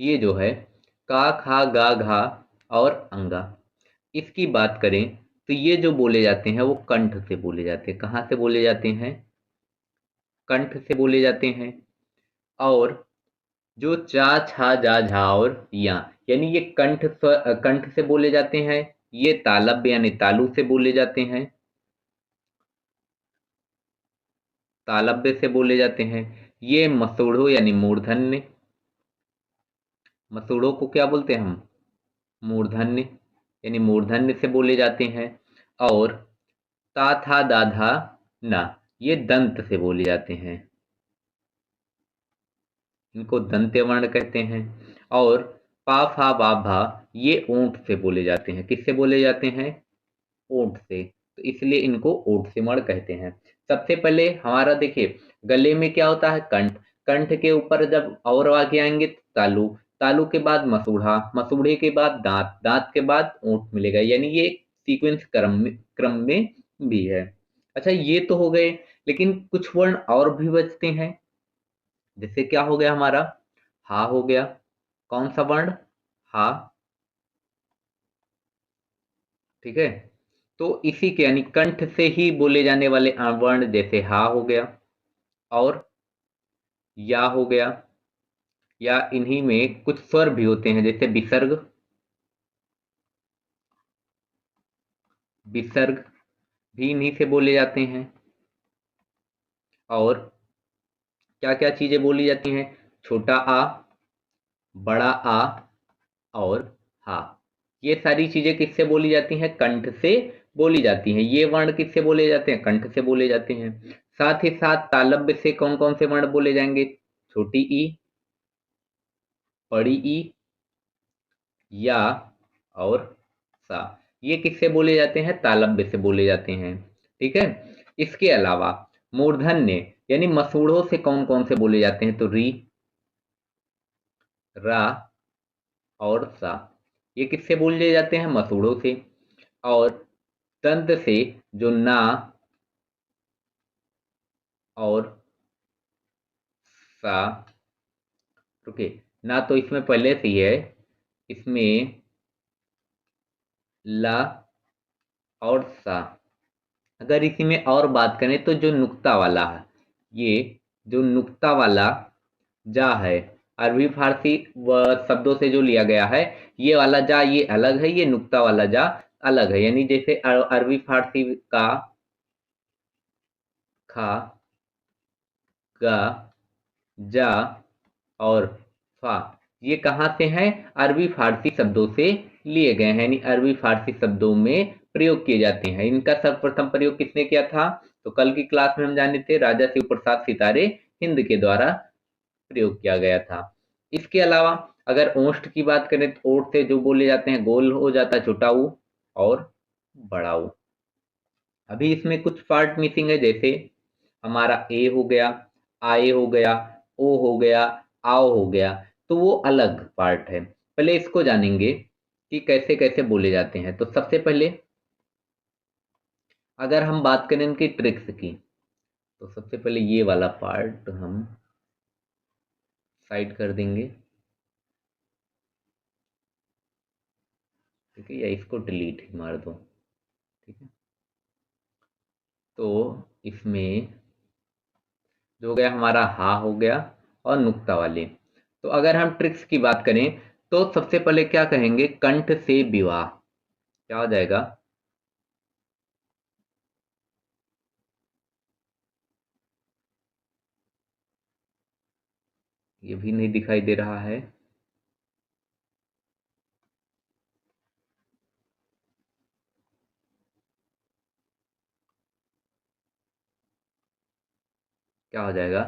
ये जो है का खा गा घा और अंगा, इसकी बात करें तो ये जो बोले जाते हैं वो कंठ से बोले जाते हैं। कहाँ से बोले जाते हैं, कंठ से बोले जाते हैं। और जो चा छा जा झा और या यानी ये कंठ से बोले जाते हैं, ये तालव्य यानी तालु से बोले जाते हैं, तालव्य से बोले जाते हैं। ये मसूड़ो यानी मूर्धन्य, मसूड़ों को क्या बोलते हैं हम, मूर्धन्य यानी मूर्धन्य से बोले जाते हैं। और ता था दाधा ना ये दंत से बोले जाते हैं, इनको दंत्य वर्ण कहते हैं। और पा फा बा भा ये ऊंट से बोले जाते हैं, किससे बोले जाते हैं, ऊंट से, तो इसलिए इनको ऊंट से वर्ण कहते हैं। सबसे पहले हमारा देखिए गले में क्या होता है, कंठ, कंठ के ऊपर जब और आगे आएंगे तो तालु, तालु के बाद मसूड़ा, मसूड़े के बाद दांत, दांत के बाद ऊंट मिलेगा, यानी ये सीक्वेंस क्रम में भी है। अच्छा ये तो हो गए, लेकिन कुछ वर्ण और भी बचते हैं। जैसे क्या हो गया हमारा, हा हो गया, कौन सा वर्ण, हा। ठीक है, तो इसी के यानी कंठ से ही बोले जाने वाले वर्ण जैसे हा हो गया और या हो गया, या इन्हीं में कुछ स्वर भी होते हैं जैसे विसर्ग, विसर्ग भी इन्हीं से बोले जाते हैं। और क्या क्या चीजें बोली जाती हैं, छोटा आ, बड़ा आ और हा, ये सारी चीजें किससे बोली जाती हैं, कंठ से बोली जाती हैं। ये वर्ण किससे बोले जाते हैं, कंठ से बोले जाते हैं। साथ ही साथ तालव्य से कौन कौन से वर्ण बोले जाएंगे, छोटी ई, बड़ी ई, या और सा, ये किससे बोले जाते हैं, तालव्य से बोले जाते हैं। ठीक है, इसके अलावा मूर्धन्य यानी मसूड़ों से कौन कौन से बोले जाते हैं, तो री, रा और सा, ये किससे बोले जाते हैं, मसूड़ों से। और दंत से जो ना और सा, ओके, ना तो इसमें पहले से ही है, इसमें ला और सा। अगर इसी में और बात करें तो जो नुक्ता वाला है, ये जो नुक्ता वाला जा है, अरबी फारसी शब्दों से जो लिया गया है, ये वाला जा ये अलग है, ये नुक्ता वाला जा अलग है। यानी जैसे अरबी फारसी का, खा, गा, जा और फा, ये कहाँ से हैं, अरबी फारसी शब्दों से लिए गए हैं, यानी अरबी फारसी शब्दों में प्रयोग किए जाते हैं। इनका सर्वप्रथम प्रयोग किसने किया था, तो कल की क्लास में हम जाने थे, राजा शिव प्रसाद सितारे हिंद के द्वारा प्रयोग किया गया था। इसके अलावा अगर ओष्ठ की बात करें तो ओठ से जो बोले जाते हैं, गोल हो जाता है छोटा ऊ और बड़ा ऊ। अभी इसमें कुछ पार्ट मिसिंग है, जैसे हमारा ए हो गया, आए हो गया, ओ हो गया, आओ हो गया, तो वो अलग पार्ट है। पहले इसको जानेंगे कि कैसे कैसे बोले जाते हैं। तो सबसे पहले अगर हम बात करें इनकी ट्रिक्स की, तो सबसे पहले ये वाला पार्ट हम साइड कर देंगे। ठीक है, या इसको डिलीट ही मार दो। ठीक है, तो इसमें जो हो गया हमारा हा हो गया और नुक्ता वाले। तो अगर हम ट्रिक्स की बात करें तो सबसे पहले क्या कहेंगे, कंठ से विवाह, क्या हो जाएगा, ये भी नहीं दिखाई दे रहा है। क्या हो जाएगा,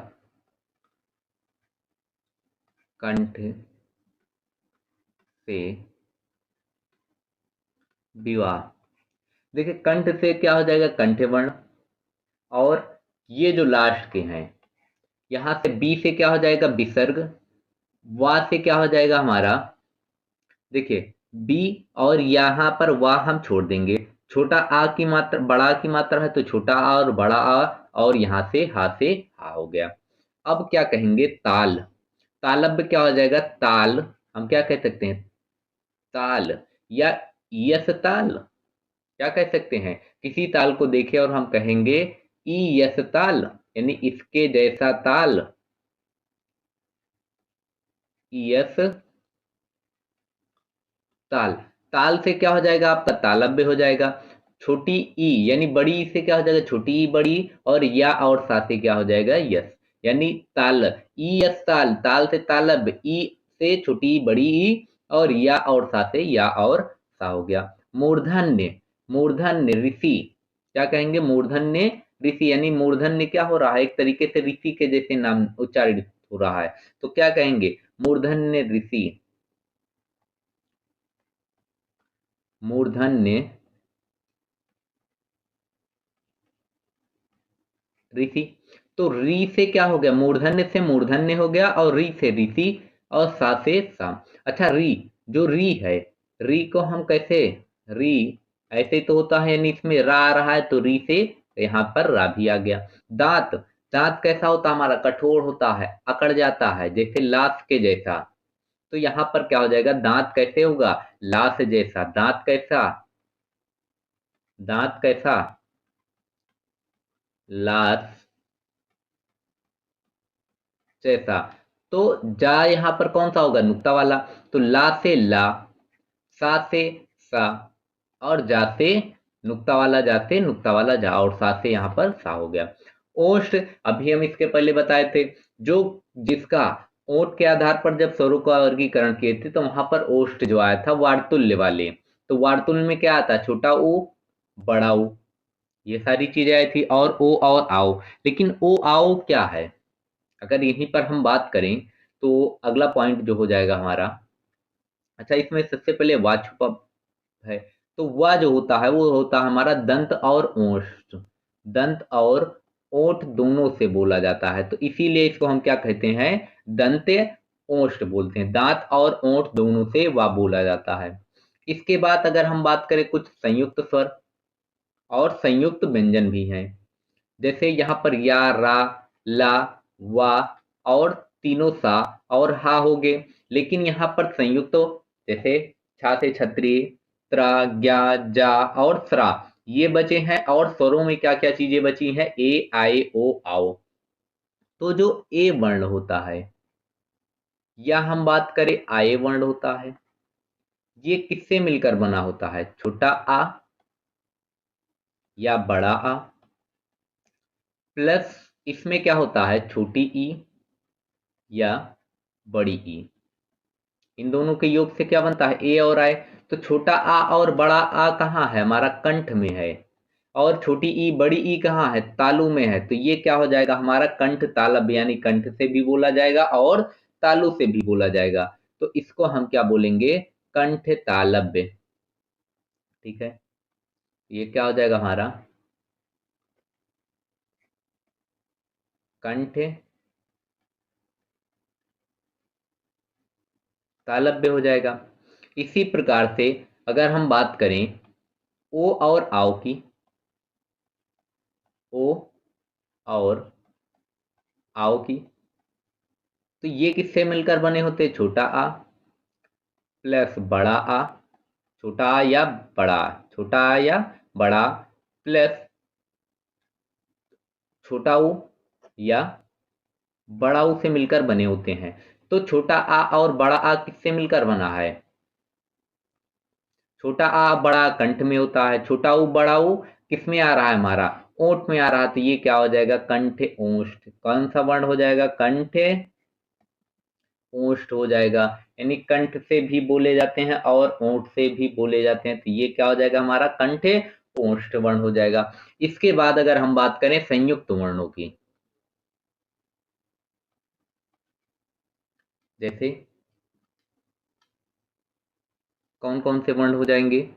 कंठ से विवाह। देखिए कंठ से क्या हो जाएगा, कंठ वर्ण, और ये जो लास्ट के हैं, यहां से बी से क्या हो जाएगा, विसर्ग, वा से क्या हो जाएगा हमारा, देखिए बी, और यहाँ पर वाह हम छोड़ देंगे, छोटा आ की मात्रा, बड़ा आ की मात्रा है तो छोटा आ और बड़ा आ, और यहाँ से हा हो गया। अब क्या कहेंगे, ताल, तालब क्या हो जाएगा, ताल, हम क्या कह सकते हैं, ताल, या यस ताल, क्या कह सकते हैं, किसी ताल को देखें और हम कहेंगे ई यस ताल, यानी इसके जैसा ताल, यस ताल, ताल से क्या हो जाएगा आपका, तालव्य हो जाएगा। छोटी ई यानी बड़ी ई से क्या हो जाएगा, छोटी ई बड़ी, और या और सा से क्या हो जाएगा, यस, यानी ताल, ई यस ताल, ताल से तालव्य, ई से छोटी ई बड़ी ई, और या और सा से या और सा हो गया। मूर्धन्य, मूर्धन्य ऋषि, क्या कहेंगे, मूर्धन्य ऋषि, यानी मूर्धन्य क्या हो रहा है, एक तरीके से ऋषि के जैसे नाम उच्चारित हो रहा है, तो क्या कहेंगे, मूर्धन्य ऋषि, मूर्धन्य ऋषि। तो री से क्या हो गया, मूर्धन्य से मूर्धन्य हो गया, और री से ऋषि, और सा से सा। अच्छा री, जो री है, री को हम कैसे, री ऐसे तो होता है, यानी इसमें रा आ रहा है तो री से यहाँ पर रा भी आ गया। दांत, दांत कैसा होता है हमारा, कठोर होता है, अकड़ जाता है, जैसे लाश के जैसा, तो यहाँ पर क्या हो जाएगा, दांत कैसे होगा, लाश जैसा, दांत कैसा, दांत कैसा, लाश जैसा। तो जा यहाँ पर कौन सा होगा, नुक्ता वाला, तो ला से ला, सा से सा, और जा से नुक्ता वाला, जा से नुक्ता वाला जा, और सा से यहाँ पर सा हो गया। ओष्ठ, अभी हम इसके पहले बताए थे, जो जिसका ओठ के आधार पर जब स्वरों का वर्गीकरण किए थे तो वहां पर ओष्ठ जो आया था वार्तुल्य वाले, तो वार्तुल्य में क्या आता है, छोटा ऊ, बड़ा ऊ, ये सारी चीजें आई थी, और ओ और आओ। लेकिन ओ आओ क्या है, अगर यहीं पर हम बात करें तो अगला पॉइंट जो हो जाएगा हमारा, अच्छा इसमें सबसे पहले वा छुपा है, तो वा जो होता है वो होता है हमारा दंत और ओष्ठ, दंत और ओठ दोनों से बोला जाता है, तो इसीलिए इसको हम क्या कहते हैं, दंत्य ओष्ठ बोलते हैं, दांत और ओठ दोनों से वा बोला जाता है। इसके बाद अगर हम बात करें कुछ संयुक्त स्वर और संयुक्त व्यंजन भी हैं, जैसे यहाँ पर या, रा, ला, वा, और तीनों सा और हा हो गए, लेकिन यहाँ पर संयुक्त जैसे छा से छतरी, त्रा, ज्ञा, जा और स्रा, ये बचे हैं, और स्वरों में क्या क्या चीजें बची हैं, ए, आए, ओ, आओ। तो जो ए वर्ण होता है, या हम बात करें आए वर्ण होता है, ये किससे मिलकर बना होता है, छोटा आ या बड़ा आ, प्लस इसमें क्या होता है, छोटी ई या बड़ी ई, इन दोनों के योग से क्या बनता है, ए और आई। तो छोटा आ और बड़ा आ कहाँ है, हमारा कंठ में है, और छोटी ई बड़ी ई कहाँ है, तालु में है, तो ये क्या हो जाएगा हमारा कंठ तालब, यानी कंठ से भी बोला जाएगा और तालु से भी बोला जाएगा, तो इसको हम क्या बोलेंगे, कंठ तालब्य। ठीक है, ये क्या हो जाएगा हमारा, कंठ तालब्य हो जाएगा। इसी प्रकार से अगर हम बात करें ओ और आओ की, ओ और आओ की, तो ये किससे मिलकर बने होते, छोटा आ प्लस बड़ा आ, छोटा या बड़ा, छोटा या बड़ा प्लस छोटा ऊ या बड़ा ऊ से मिलकर बने होते हैं। तो छोटा आ और बड़ा आ किससे मिलकर बना है? छोटा आ बड़ा कंठ में होता है, छोटा ऊ बड़ा ऊ किस में आ रहा है हमारा? ओंठ में आ रहा है। तो ये क्या हो जाएगा? कंठ ओष्ठ। कौन सा वर्ण हो जाएगा? कंठ ओष्ठ हो जाएगा। यानी कंठ से भी बोले जाते हैं और ओंठ से भी बोले जाते हैं। तो ये क्या हो जाएगा हमारा? कंठ ओष्ठ वर्ण हो जाएगा। इसके बाद अगर हम बात करें संयुक्त वर्णों की, जैसे कौन कौन से वर्ण हो जाएंगे?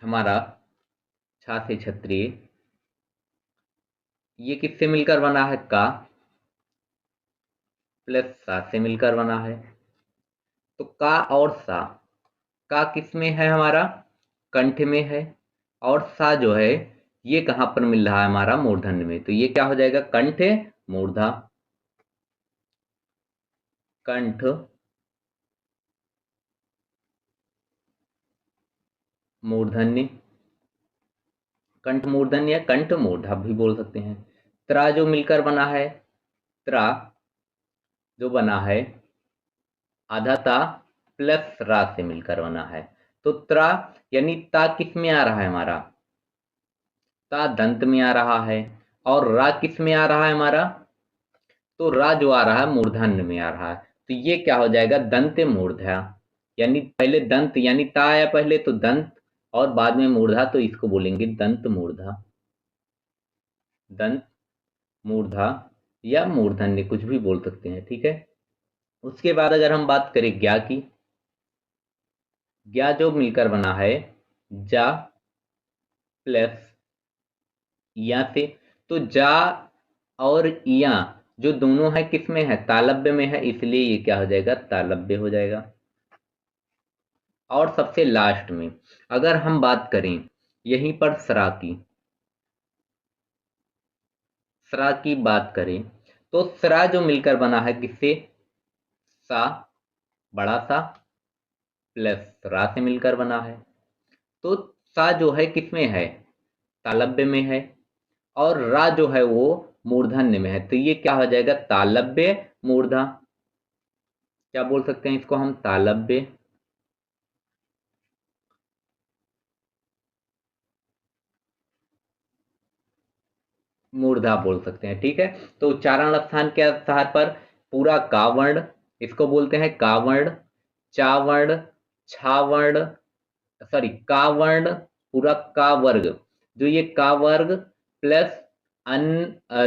हमारा छा से क्षत्रिय, ये किससे मिलकर बना है? का प्लस सा से मिलकर बना है। तो का और सा, का किस में है हमारा? कंठ में है। और सा जो है ये कहां पर मिल रहा है हमारा? मूर्धन्य में। तो ये क्या हो जाएगा? कंठ मूर्धा। कंठ मूर्धन्य, कंठ मूर्धन्य या कंठ मूर्धा भी बोल सकते हैं। त्रा जो मिलकर बना है, त्रा जो बना है आधा ता प्लस रा से मिलकर बना है। तो त्रा यानी ता किस में आ रहा है हमारा? ता दंत में आ रहा है। और रा किस में आ रहा है हमारा? तो रा जो आ रहा है मूर्धन्य में आ रहा है। तो ये क्या हो जाएगा? दंत मूर्धा। यानी पहले दंत यानी ता आया पहले तो दंत और बाद में मूर्धा, तो इसको बोलेंगे दंत मूर्धा। दंत मूर्धा या मूर्धन्य कुछ भी बोल सकते हैं, ठीक है। उसके बाद अगर हम बात करें ज्ञा की, ज्ञा जो मिलकर बना है जा प्लस या से। तो जा और या जो दोनों है किस में है? तालव्य में है, इसलिए ये क्या हो जाएगा? तालव्य हो जाएगा। और सबसे लास्ट में अगर हम बात करें यहीं पर सरा की, सरा की बात करें तो सरा जो मिलकर बना है किससे? सा बड़ा सा प्लस रा से मिलकर बना है। तो सा जो है किसमें है? तालव्य में है। और रा जो है वो मूर्धन्य में है। तो ये क्या हो जाएगा? तालव्य मूर्धा। क्या बोल सकते हैं इसको हम? तालव्य मूर्धा बोल सकते हैं, ठीक है। तो उच्चारण स्थान के आधार पर पूरा कावर्ण इसको बोलते हैं कावर्ण, चावर्ण, छावर्ण, सॉरी कावर्ण, पूरा का वर्ग। जो ये का वर्ग प्लस अन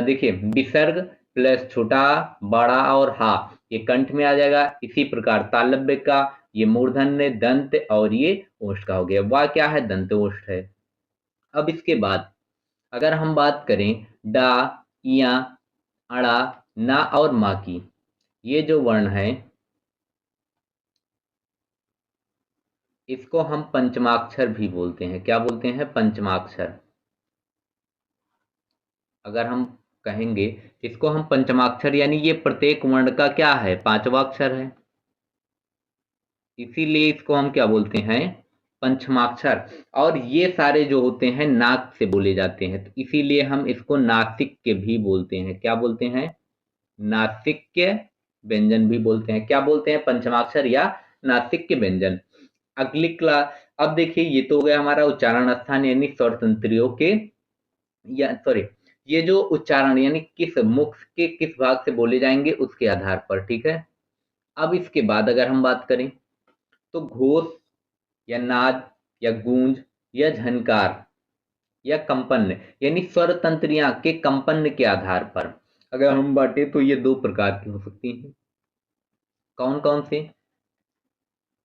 देखिए विसर्ग प्लस छोटा बड़ा और हा, ये कंठ में आ जाएगा। इसी प्रकार तालव्य का ये मूर्धन्य दंत और ये ओष्ठ का हो गया। वह क्या है? दंत ओष्ठ है। अब इसके बाद अगर हम बात करें डा, इया, अड़ा, ना और मा की, ये जो वर्ण है इसको हम पंचमाक्षर भी बोलते हैं। क्या बोलते हैं? पंचमाक्षर। अगर हम कहेंगे इसको हम पंचमाक्षर, यानी ये प्रत्येक वर्ण का क्या है? पांचवा अक्षर है, इसीलिए इसको हम क्या बोलते हैं? पंचमाक्षर। और ये सारे जो होते हैं नाक से बोले जाते हैं, तो इसीलिए हम इसको नासिक्य भी बोलते हैं। क्या बोलते हैं? नासिक्य व्यंजन भी बोलते हैं। क्या बोलते हैं? पंचमाक्षर या नासिक्य व्यंजन। अगली क्लास, अब देखिए ये तो हो गया हमारा उच्चारण स्थान यानी स्वर तंत्रियों के, या सॉरी ये जो उच्चारण यानी किस मुख के किस भाग से बोले जाएंगे उसके आधार पर, ठीक है। अब इसके बाद अगर हम बात करें तो घोष या नाद या गूंज या झनकार या कंपन, यानी स्वर तंत्रियां के कंपन के आधार पर अगर हम बांटे तो ये दो प्रकार की हो सकती हैं। कौन कौन से?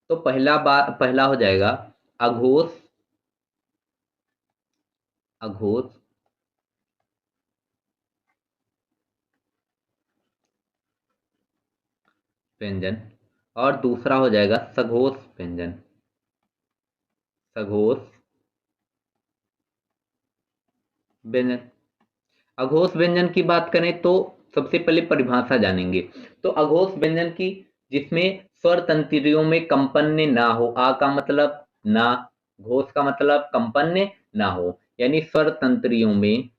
तो पहला हो जाएगा अघोष, अघोष व्यंजन। और दूसरा हो जाएगा सघोष व्यंजन, सघोष व्यंजन। अघोष व्यंजन की बात करें तो सबसे पहले परिभाषा जानेंगे। तो अघोष व्यंजन की जिसमें स्वर तंत्रियों में कंपन ना हो, आ का मतलब ना, घोष का मतलब कंपन ना हो, यानी स्वर तंत्रियों में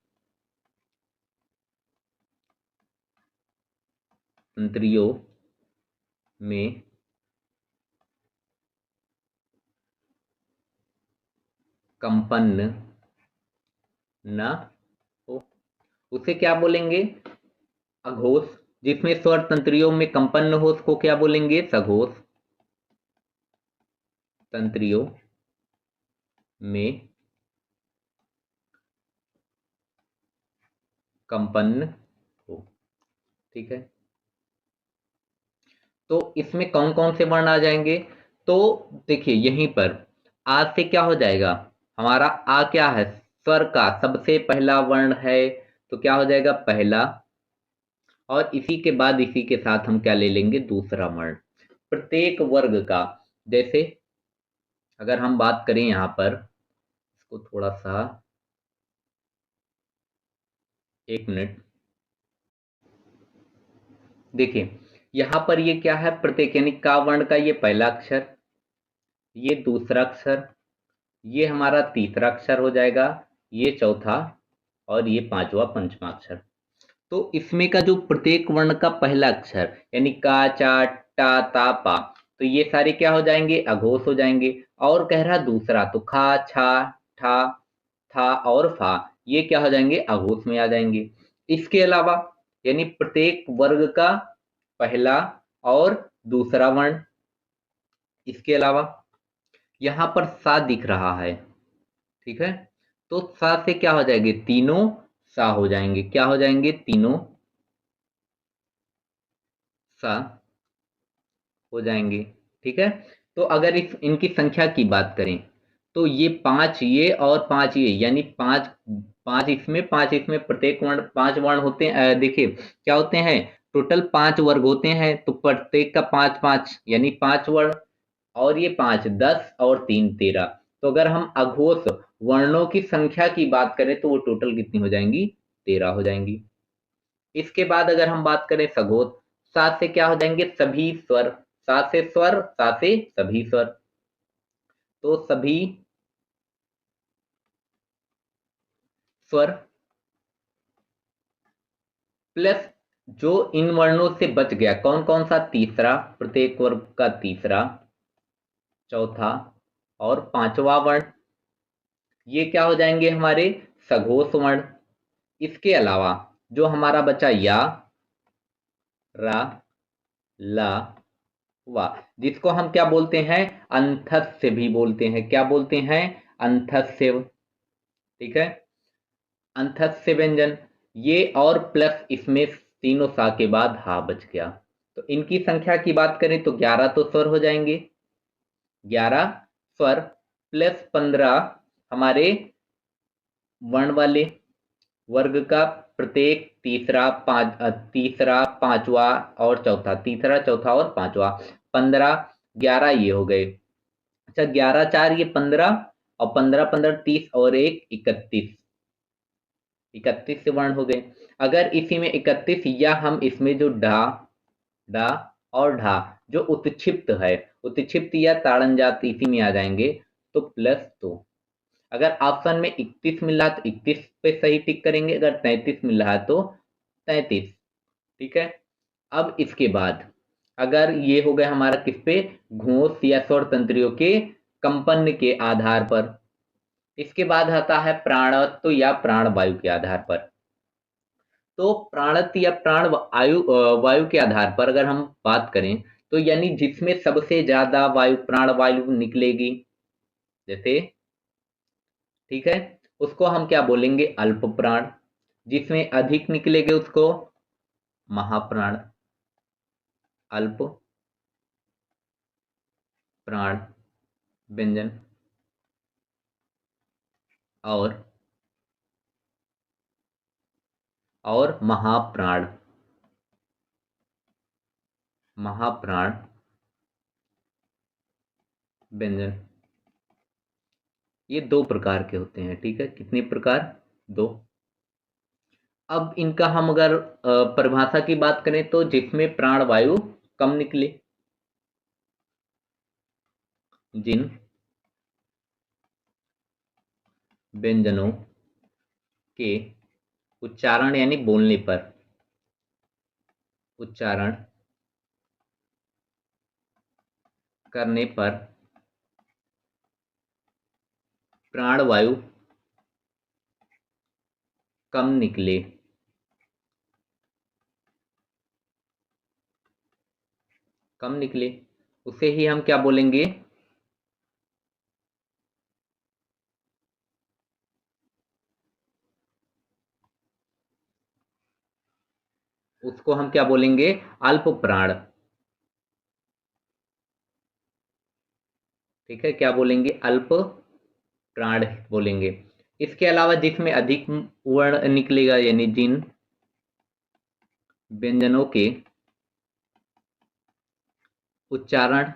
कंपन न हो, उसे क्या बोलेंगे? अघोष। जिसमें स्वर तंत्रियों में कंपन न हो उसको क्या बोलेंगे? सघोष। तंत्रियों में कंपन हो, ठीक है। तो इसमें कौन कौन से वर्ण आ जाएंगे? तो देखिए यहीं पर आ से क्या हो जाएगा? हमारा आ क्या है? स्वर का सबसे पहला वर्ण है, तो क्या हो जाएगा? पहला। और इसी के बाद इसी के साथ हम क्या ले लेंगे? दूसरा वर्ण। प्रत्येक वर्ग का, जैसे अगर हम बात करें यहां पर, इसको थोड़ा सा, एक मिनट, देखिए यहां पर ये क्या है? प्रत्येक यानी का वर्ण का ये पहला अक्षर, ये दूसरा अक्षर, ये हमारा तीसरा अक्षर हो जाएगा, ये चौथा, और ये पांचवा पंचमा अक्षर। तो इसमें का जो प्रत्येक वर्ण का पहला अक्षर यानी का, चा, टा, ता, पा, तो ये सारे क्या हो जाएंगे? अघोष हो जाएंगे। और कह रहा दूसरा, तो खा, छा, ठा, था और फा, ये क्या हो जाएंगे? अघोष में आ जाएंगे। इसके अलावा यानी प्रत्येक वर्ग का पहला और दूसरा वर्ण, इसके अलावा यहां पर सा दिख रहा है, ठीक है। तो सा से क्या हो जाएंगे? तीनों सा हो जाएंगे। क्या हो जाएंगे? तीनों सा हो जाएंगे, ठीक है। तो अगर इनकी संख्या की बात करें तो ये पांच ये और पांच ये, यानी पांच, पांच इसमें प्रत्येक वर्ण, पांच वर्ण होते हैं। देखिए क्या होते हैं? टोटल पांच वर्ग होते हैं, तो प्रत्येक का पांच पांच यानी पांच वर्ण, और ये पांच, 10 और तीन 13। तो अगर हम अघोष वर्णों की संख्या की बात करें तो वो टोटल कितनी हो जाएंगी? 13 हो जाएंगी। इसके बाद अगर हम बात करें सघोष, सात से क्या हो जाएंगे? सभी स्वर। सात से स्वर, सात से सभी स्वर, तो सभी स्वर प्लस जो इन वर्णों से बच गया, कौन कौन सा? तीसरा, प्रत्येक वर्ग का तीसरा, चौथा और पांचवा वर्ण, ये क्या हो जाएंगे? हमारे सघोष वर्ण। इसके अलावा जो हमारा बचा या, रा, ला, वा, जिसको हम क्या बोलते हैं? अंतस्य भी बोलते हैं। क्या बोलते हैं? अंतस्य, ठीक है। अंतस्य व्यंजन, ये और प्लस इसमें तीनों सा के बाद हा बच गया। तो इनकी संख्या की बात करें तो 11 तो स्वर हो जाएंगे, 11 स्वर प्लस 15 हमारे वर्ण वाले वर्ग का प्रत्येक तीसरा, तीसरा, पांचवा और चौथा, तीसरा, चौथा और पांचवा, 15, 11 ये हो गए। अच्छा, 11 4 ये 15, और 15 15 30 और एक 31, 31 से वर्ण हो गए। अगर इसी में 31 या हम इसमें जो ढा, डा और ढा जो उत्क्षिप्त है, उत्क्षिप्त या ताड़न जात इसी में आ जाएंगे, तो प्लस 2। अगर ऑप्शन में 31 मिल रहा है तो 31 पे सही टिक करेंगे, अगर 33 मिल रहा है तो 33, ठीक है। अब इसके बाद अगर ये हो गया हमारा किस पे? घोष या स्वर तंत्रियों के कंपन के आधार पर। इसके बाद आता है प्राणत्व या प्राण वायु के आधार पर। तो प्राणत्व या प्राण वायु के आधार पर अगर हम बात करें तो यानी जिसमें सबसे ज्यादा वायु, प्राण वायु निकलेगी, जैसे, ठीक है, उसको हम क्या बोलेंगे? अल्प प्राण। जिसमें अधिक निकलेंगे उसको महाप्राण, अल्प प्राण व्यंजन। और महाप्राण, महाप्राण व्यंजन, ये दो प्रकार के होते हैं, ठीक है। कितने प्रकार? दो। अब इनका हम अगर परिभाषा की बात करें तो जिसमें प्राण वायु कम निकले, जिन व्यंजनों के उच्चारण यानी बोलने पर, उच्चारण करने पर प्राण वायु कम निकले, कम निकले, उसे ही हम क्या बोलेंगे, उसको हम क्या बोलेंगे, अल्प प्राण। ठीक है, क्या बोलेंगे, अल्प प्राण बोलेंगे। इसके अलावा जिसमें अधिक वर्ण निकलेगा यानी जिन व्यंजनों के उच्चारण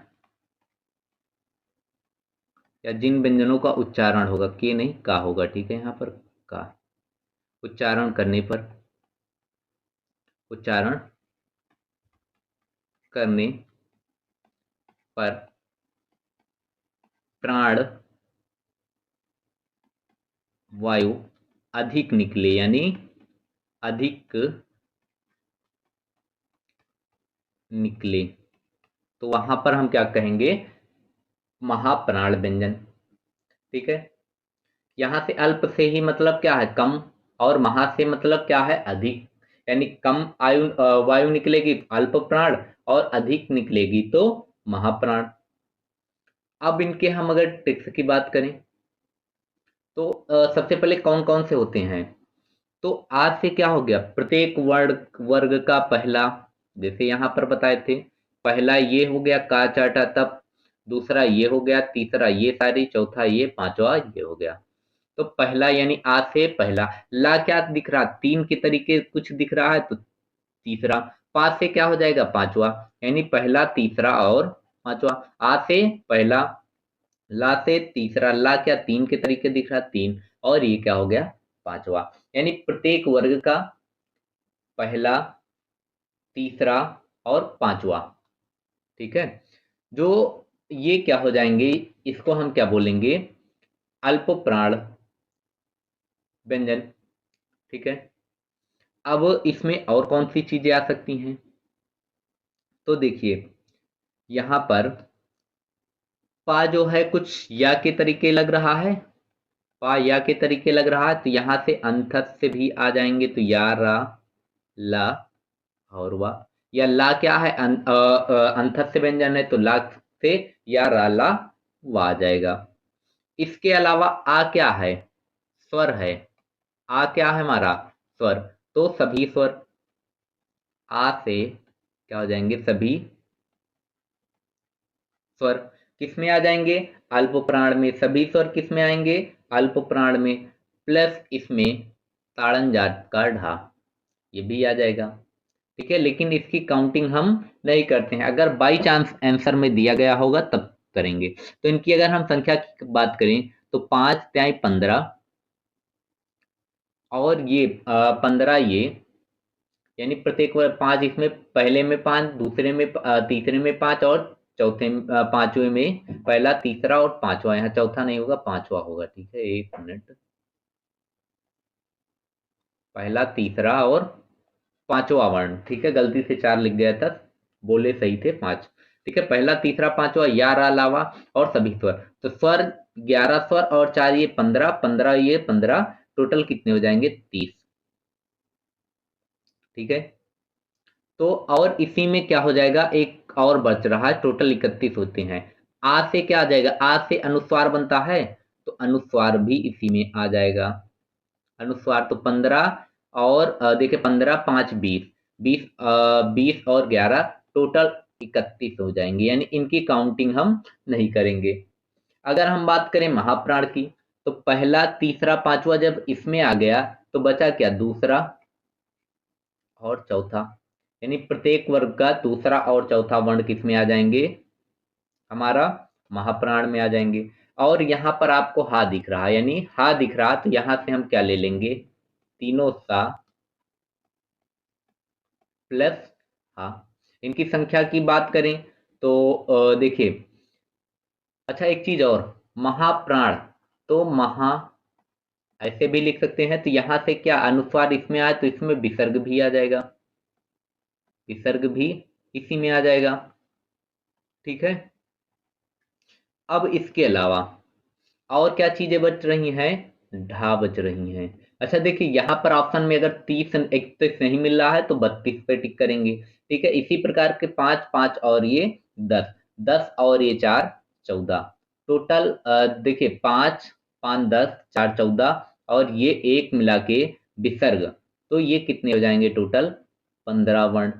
या जिन व्यंजनों का उच्चारण होगा, के नहीं का होगा, ठीक है, यहाँ पर का, उच्चारण करने पर, उच्चारण करने पर प्राण वायु अधिक निकले यानी अधिक निकले, तो वहां पर हम क्या कहेंगे, महाप्राण व्यंजन। ठीक है, यहां से अल्प से ही मतलब क्या है, कम, और महा से मतलब क्या है, अधिक, यानी कम वायु निकलेगी अल्प प्राण, और अधिक निकलेगी तो महाप्राण। अब इनके हम अगर ट्रिक्स की बात करें तो सबसे पहले कौन कौन से होते हैं, तो आज से क्या हो गया, प्रत्येक वर्ग का पहला, जैसे यहां पर बताए थे, पहला ये हो गया का चाटा तप, दूसरा ये हो गया, तीसरा ये सारी, चौथा ये, पांचवा ये हो गया। तो पहला यानी आ से पहला, ला क्या दिख रहा, तीन के तरीके कुछ दिख रहा है, तो तीसरा, पा से क्या हो जाएगा, पांचवा, यानी पहला, तीसरा और पांचवा। आ से पहला, ला से तीसरा, ला क्या तीन के तरीके दिख रहा, तीन, और ये क्या हो गया, पांचवा। यानी प्रत्येक वर्ग का पहला, तीसरा और पांचवा। ठीक है, जो ये क्या हो जाएंगे, इसको हम क्या बोलेंगे, अल्प प्राण व्यंजन। ठीक है, अब इसमें और कौन सी चीजें आ सकती हैं, तो देखिए यहां पर पा जो है कुछ या के तरीके लग रहा है, पा या के तरीके लग रहा है, तो यहां से अंथत से भी आ जाएंगे, तो या, रा, ला और वा, या ला क्या है, अंथत से व्यंजन है, तो ला से या, रा, ला, वा आ जाएगा। इसके अलावा आ क्या है, स्वर है, आ क्या है हमारा, स्वर, तो सभी स्वर, आ से क्या हो जाएंगे, सभी स्वर किसमें आ जाएंगे, अल्प प्राण में, सभी स्वर किसमें आएंगे, अल्प प्राण में, प्लस इसमें ताड़न जात का ढा, ये भी आ जाएगा। ठीक है, लेकिन इसकी काउंटिंग हम नहीं करते हैं, अगर बाई चांस आंसर में दिया गया होगा तब करेंगे। तो इनकी अगर हम संख्या की बात करें तो 5 त्याई 15, और ये 15 ये, यानी प्रत्येक बार 5, इसमें पहले में 5, दूसरे में तीसरे में 5, और चौथे पांचवे में पहला, तीसरा और पांचवा, यहाँ चौथा नहीं होगा, पांचवा होगा। ठीक है, एक मिनट, पहला, तीसरा और पांचवा वर्ण, ठीक है, गलती से 4 लिख गया था, बोले सही थे 5। ठीक है, पहला, तीसरा, पांचवा, या, रा, लावा और सभी स्वर, तो स्वर 11 स्वर और 4 ये 15, 15 ये 15, टोटल कितने हो जाएंगे, 30। ठीक है, तो और इसी में क्या हो जाएगा, एक और बच रहा है, टोटल 31 होते हैं। आ से क्या आ जाएगा, आ से अनुस्वार बनता है, तो अनुस्वार भी इसी में आ जाएगा, अनुस्वार तो 15, और देखिए 15 5 20, 20 20 और 11, टोटल 31 हो जाएंगे, यानी इनकी काउंटिंग हम नहीं करेंगे। अगर हम बात करें महाप्राण की, तो पहला, तीसरा, पांचवा जब इसमें आ गया, तो बचा क्या, दूसरा और चौथा, यानी प्रत्येक वर्ग का दूसरा और चौथा वर्ण किसमें आ जाएंगे, हमारा महाप्राण में आ जाएंगे। और यहाँ पर आपको हा दिख रहा है, यानी हा दिख रहा, तो यहाँ से हम क्या ले लेंगे, तीनों सा प्लस हा। इनकी संख्या की बात करें तो देखिए, अच्छा एक चीज और, महाप्राण, तो महा ऐसे भी लिख सकते हैं, तो यहाँ से क्या अनुस्वार इसमें आए तो इसमें विसर्ग भी आ जाएगा, विसर्ग भी इसी में आ जाएगा, ठीक है। अब इसके अलावा और क्या चीजें बच रही हैं, ढा बच रही हैं। अच्छा देखिए, यहाँ पर ऑप्शन में अगर 30 31 नहीं मिल रहा है तो 32 पे टिक करेंगे, ठीक है। इसी प्रकार के 5 5 और ये 10, 10 और ये 4 14, टोटल देखिए 5 5 10 4 14 और ये एक मिला के विसर्ग, तो ये कितने हो जाएंगे टोटल, 15 वर्ण।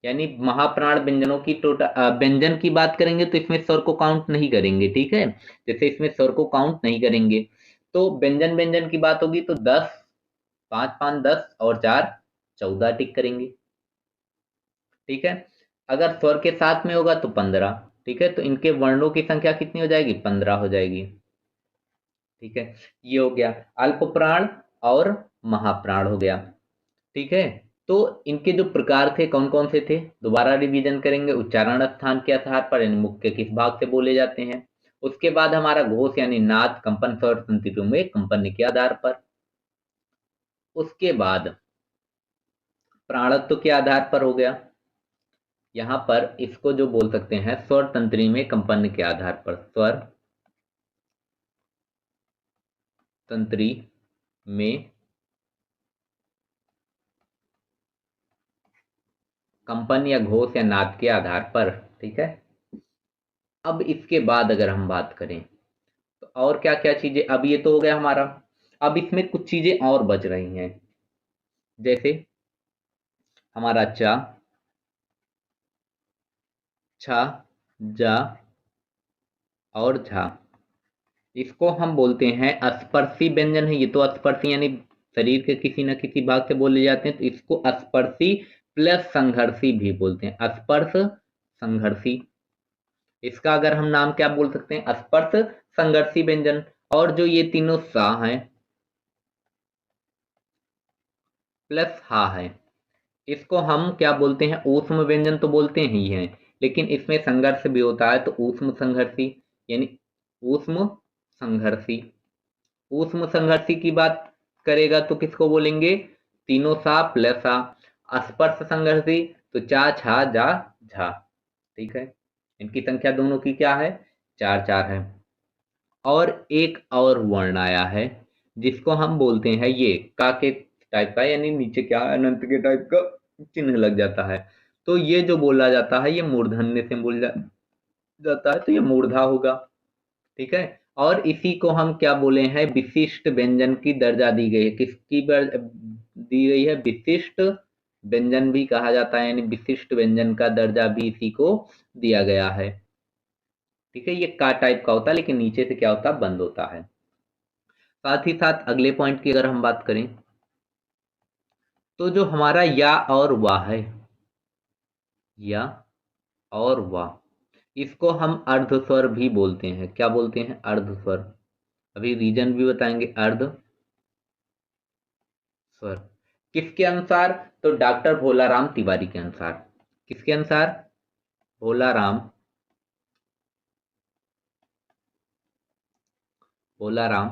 यानी महाप्राण व्यंजनों की टोटल व्यंजन की बात करेंगे तो इसमें स्वर को काउंट नहीं करेंगे, ठीक है। जैसे इसमें स्वर को काउंट नहीं करेंगे, तो व्यंजन व्यंजन की बात होगी तो 10, 5 5 10 और 4 14 टिक करेंगे, ठीक है। अगर स्वर के साथ में होगा तो 15, ठीक है। तो इनके वर्णों की संख्या कितनी हो जाएगी, 15 हो जाएगी, ठीक है। ये हो गया अल्प प्राण और महाप्राण हो गया, ठीक है। तो इनके जो प्रकार थे कौन कौन से थे, दोबारा रिवीजन करेंगे। उच्चारण स्थान के आधार पर, यानी मुख्य किस भाग से बोले जाते हैं। उसके बाद हमारा घोष यानी नाद कंपन स्वर तंत्रियों में कंपन के आधार पर। उसके बाद प्राणत्व के आधार पर हो गया, यहाँ पर इसको जो बोल सकते हैं स्वर तंत्री में कंपन के आधार पर, स्वर तंत्री में कंपन या घोष या नाद के आधार पर, ठीक है। अब इसके बाद अगर हम बात करें तो और क्या क्या चीजें, अब ये तो हो गया हमारा। अब इसमें कुछ चीजें और बच रही हैं, जैसे हमारा चा, छा, जा और झा, इसको हम बोलते हैं अस्पर्शी व्यंजन है। ये तो अस्पर्शी यानी शरीर के किसी न किसी भाग से बोले जाते हैं, तो इसको अस्पर्शी प्लस संघर्षी भी बोलते हैं, अस्पर्श संघर्षी। इसका अगर हम नाम क्या बोल सकते हैं, स्पर्श संघर्षी व्यंजन। और जो ये तीनों सा हैं प्लस हा है, इसको हम क्या बोलते हैं, ऊष्म व्यंजन तो बोलते ही हैं, लेकिन इसमें संघर्ष भी होता है, तो ऊष्म संघर्षी, यानी ऊष्म संघर्षी। ऊष्म संघर्षी की बात करेगा तो किसको बोलेंगे, तीनों सा प्लस सा। स्पर्श संघर्षी तो चा छा जा झा, ठीक है। इनकी संख्या दोनों की क्या है, 4 4 है। और एक और वर्ण आया है जिसको हम बोलते हैं, ये का के टाइप का, यानी नीचे क्या है, अनंत के टाइप का चिन्ह लग जाता है। तो ये जो बोला जाता है ये मूर्धन्य से जाता है, तो ये मूर्धा होगा, ठीक है। और इसी को हम क्या बोले हैं, विशिष्ट व्यंजन की दर्जा दी गई है। किसकी दी गई है, विशिष्ट व्यंजन भी कहा जाता है, यानी विशिष्ट व्यंजन का दर्जा भी इसी को दिया गया है, ठीक है। ये का टाइप का होता है, लेकिन नीचे से क्या होता है, बंद होता है। साथ ही साथ अगले पॉइंट की अगर हम बात करें तो जो हमारा या और वाह है, या और वाह, इसको हम अर्धस्वर भी बोलते हैं। क्या बोलते हैं, अर्धस्वर। अभी रीजन भी बताएंगे, अर्ध स्वर। किसके अनुसार, तो डॉक्टर भोलाराम तिवारी के अनुसार। किसके अनुसार, भोलाराम, भोलाराम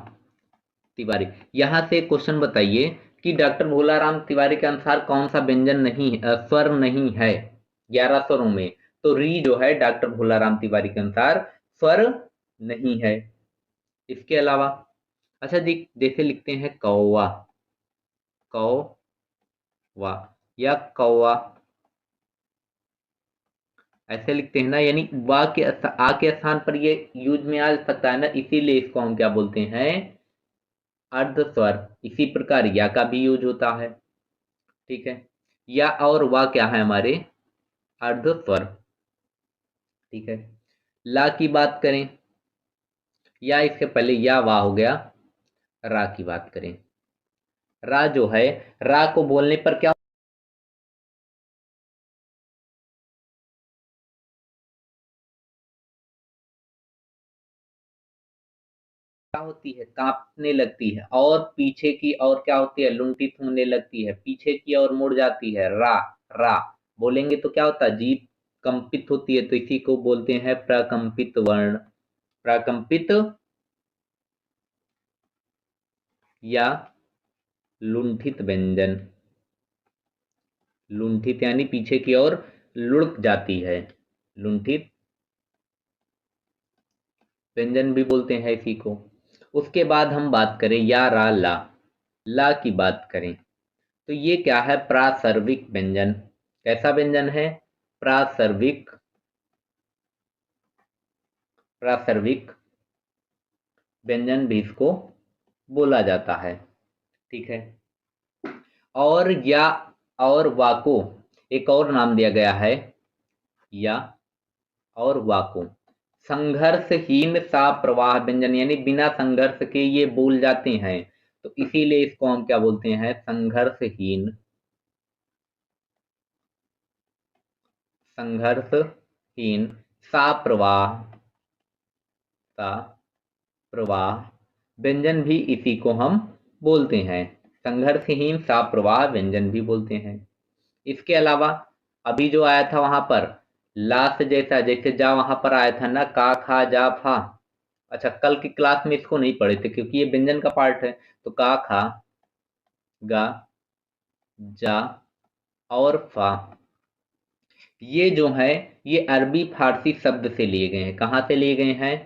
तिवारी। यहां से क्वेश्चन बताइए कि डॉक्टर भोलाराम तिवारी के अनुसार कौन सा व्यंजन नहीं स्वर नहीं है 11 स्वरों में, तो री जो है डॉक्टर भोलाराम तिवारी के अनुसार स्वर नहीं है। इसके अलावा अच्छा जैसे लिखते हैं कौवा, कौवा या कौवा, ऐसे लिखते हैं ना, यानी वा के आ के स्थान पर ये यूज में आ सकता है ना, इसीलिए इसको हम क्या बोलते हैं, अर्ध स्वर। इसी प्रकार या का भी यूज होता है, ठीक है। या और वा क्या है हमारे, अर्ध स्वर, ठीक है। ला की बात करें, या इसके पहले या वा हो गया। रा की बात करें, रा जो है, रा को बोलने पर क्या होती है, कांपने लगती है, और पीछे की और क्या होती है, लुंठी सूंघने लगती है, पीछे की ओर मुड़ जाती है, रा। रा बोलेंगे तो क्या होता है, जीभ कंपित होती है, तो इसी को बोलते हैं प्रकंपित वर्ण, प्रकंपित या लुंठित व्यंजन। लुंठित यानी पीछे की ओर लुढ़क जाती है, लुंठित व्यंजन भी बोलते हैं इसी को। उसके बाद हम बात करें या रा ला, ला की बात करें तो ये क्या है, प्रासर्विक व्यंजन। कैसा व्यंजन है, प्रासर्विक, प्रासर्विक व्यंजन भी इसको बोला जाता है, ठीक है। और या और वा को एक और नाम दिया गया है, या और वा को संघर्षहीन सा प्रवाह व्यंजन, यानी बिना संघर्ष के ये बोल जाते हैं, तो इसीलिए इसको हम क्या बोलते हैं, संघर्षहीन, संघर्षहीन सा प्रवाह, सा प्रवाह व्यंजन भी इसी को हम बोलते हैं, संघर्षहीन सा प्रवाह व्यंजन भी बोलते हैं। इसके अलावा अभी जो आया था वहां पर लास्ट जैसा, जैसे जा वहां पर आया था ना, का खा जा फा। अच्छा, कल की क्लास में इसको नहीं पढ़े थे क्योंकि ये व्यंजन का पार्ट है, तो का खा गा जा और फा, ये जो है ये अरबी फारसी शब्द से लिए गए हैं। कहां से लिए गए हैं,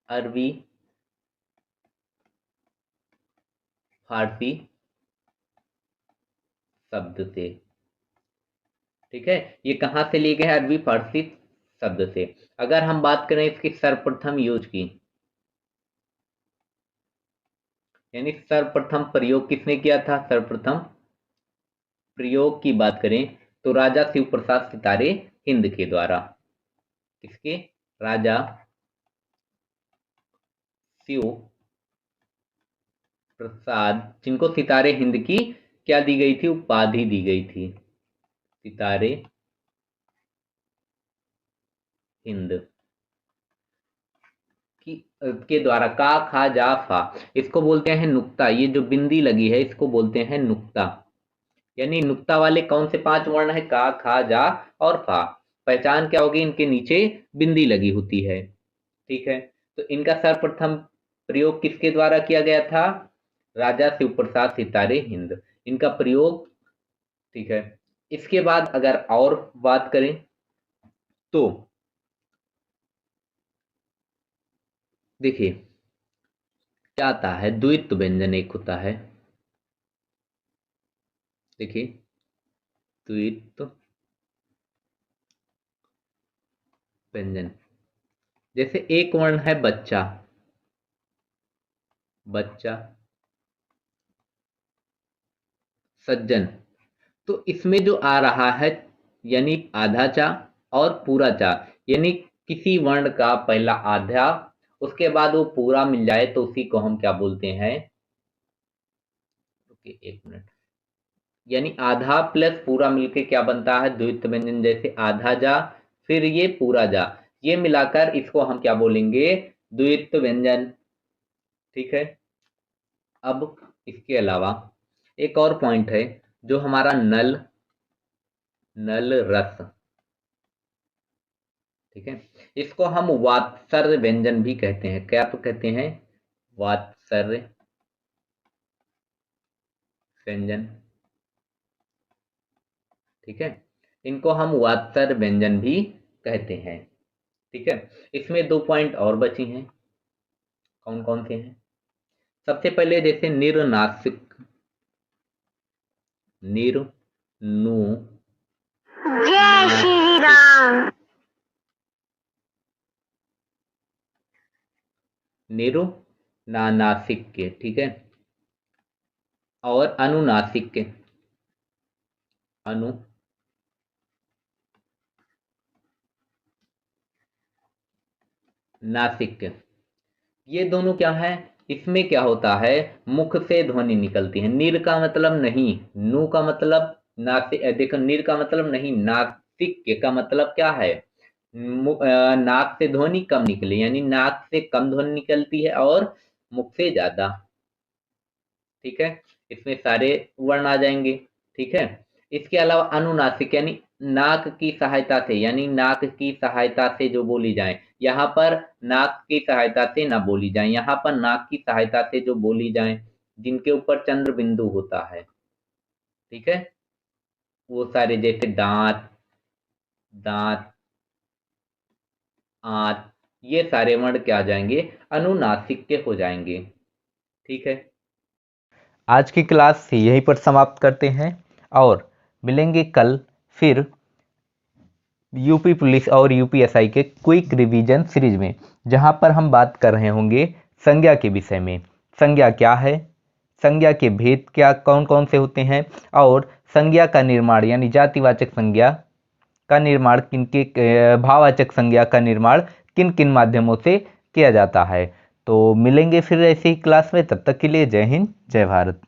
अरबी फारसी शब्द से, ठीक है। ये कहां से लिए गए हैं, अरबी फारसी शब्द से। अगर हम बात करें इसकी सर्वप्रथम यूज की, यानी सर्वप्रथम प्रयोग किसने किया था, सर्वप्रथम प्रयोग की बात करें तो राजा शिव प्रसाद सितारे हिंद के द्वारा। किसके, राजा शिव प्रसाद, जिनको सितारे हिंद की क्या दी गई थी, उपाधि दी गई थी, सितारे हिंद की के द्वारा। का खा जा फा इसको बोलते हैं नुक्ता, ये जो बिंदी लगी है इसको बोलते हैं नुक्ता। यानी नुक्ता वाले कौन से 5 वर्ण है, का खा जा और फा। पहचान क्या होगी, इनके नीचे बिंदी लगी होती है, ठीक है। तो इनका सर्वप्रथम प्रयोग किसके द्वारा किया गया था, राजा शिव प्रसाद सितारे हिंद, इनका प्रयोग, ठीक है। इसके बाद अगर और बात करें तो देखिए क्या आता है, द्वित्व व्यंजन एक होता है, देखिए द्वित्व व्यंजन, जैसे एक वर्ण है बच्चा, बच्चा, सज्जन, तो इसमें जो आ रहा है यानी आधा चा और पूरा चा, यानी किसी वर्ण का पहला आधा उसके बाद वो पूरा मिल जाए तो उसी को हम क्या बोलते हैं, ओके एक मिनट, यानी आधा प्लस पूरा मिलके क्या बनता है, द्वित्व व्यंजन। जैसे आधा जा फिर ये पूरा जा, ये मिलाकर इसको हम क्या बोलेंगे, द्वित्व व्यंजन, ठीक है। अब इसके अलावा एक और पॉइंट है जो हमारा नल, नल रस, ठीक है। इसको हम वात्सर्य व्यंजन भी कहते हैं, क्या तो कहते हैं, वात्सर्य व्यंजन, ठीक है। इनको हम वात्सर्य व्यंजन भी कहते हैं, ठीक है। इसमें 2 पॉइंट और बची हैं, कौन कौन से हैं, सबसे पहले जैसे निर्नासिक, निर नु जय श्री राम, निरु नासिक के, ठीक है। और अनुनासिक के, अनु नासिक के, ये दोनों क्या है, इसमें क्या होता है, मुख से ध्वनि निकलती है। निर का मतलब नहीं, नु का मतलब नासिक, देखो निर का मतलब नहीं, नासिक का मतलब क्या है, नाक से ध्वनि कम निकले, यानी नाक से कम ध्वनि निकलती है और मुख से ज्यादा, ठीक है। इसमें सारे वर्ण आ जाएंगे। ठीक है, इसके अलावा अनुनासिक यानी नाक की सहायता से, यानी नाक की सहायता से जो बोली जाए, यहाँ पर नाक की सहायता से ना बोली जाए, यहाँ पर नाक की सहायता से जो बोली जाए, जिनके ऊपर चंद्र बिंदु होता है। ठीक है, वो सारे जैसे दांत, दांत, आंत, ये सारे वर्ण क्या आ जाएंगे, अनुनासिक के हो जाएंगे। ठीक है, आज की क्लास यहीं पर समाप्त करते हैं और मिलेंगे कल फिर यूपी पुलिस और यूपीएसआई के क्विक रिवीजन सीरीज में, जहां पर हम बात कर रहे होंगे संज्ञा के विषय में। संज्ञा क्या है, संज्ञा के भेद क्या कौन कौन से होते हैं, और संज्ञा का निर्माण यानी जातिवाचक संज्ञा का निर्माण भाववाचक संज्ञा का निर्माण किन किन माध्यमों से किया जाता है। तो मिलेंगे फिर ऐसी ही क्लास में, तब तक के लिए जय हिंद जय भारत।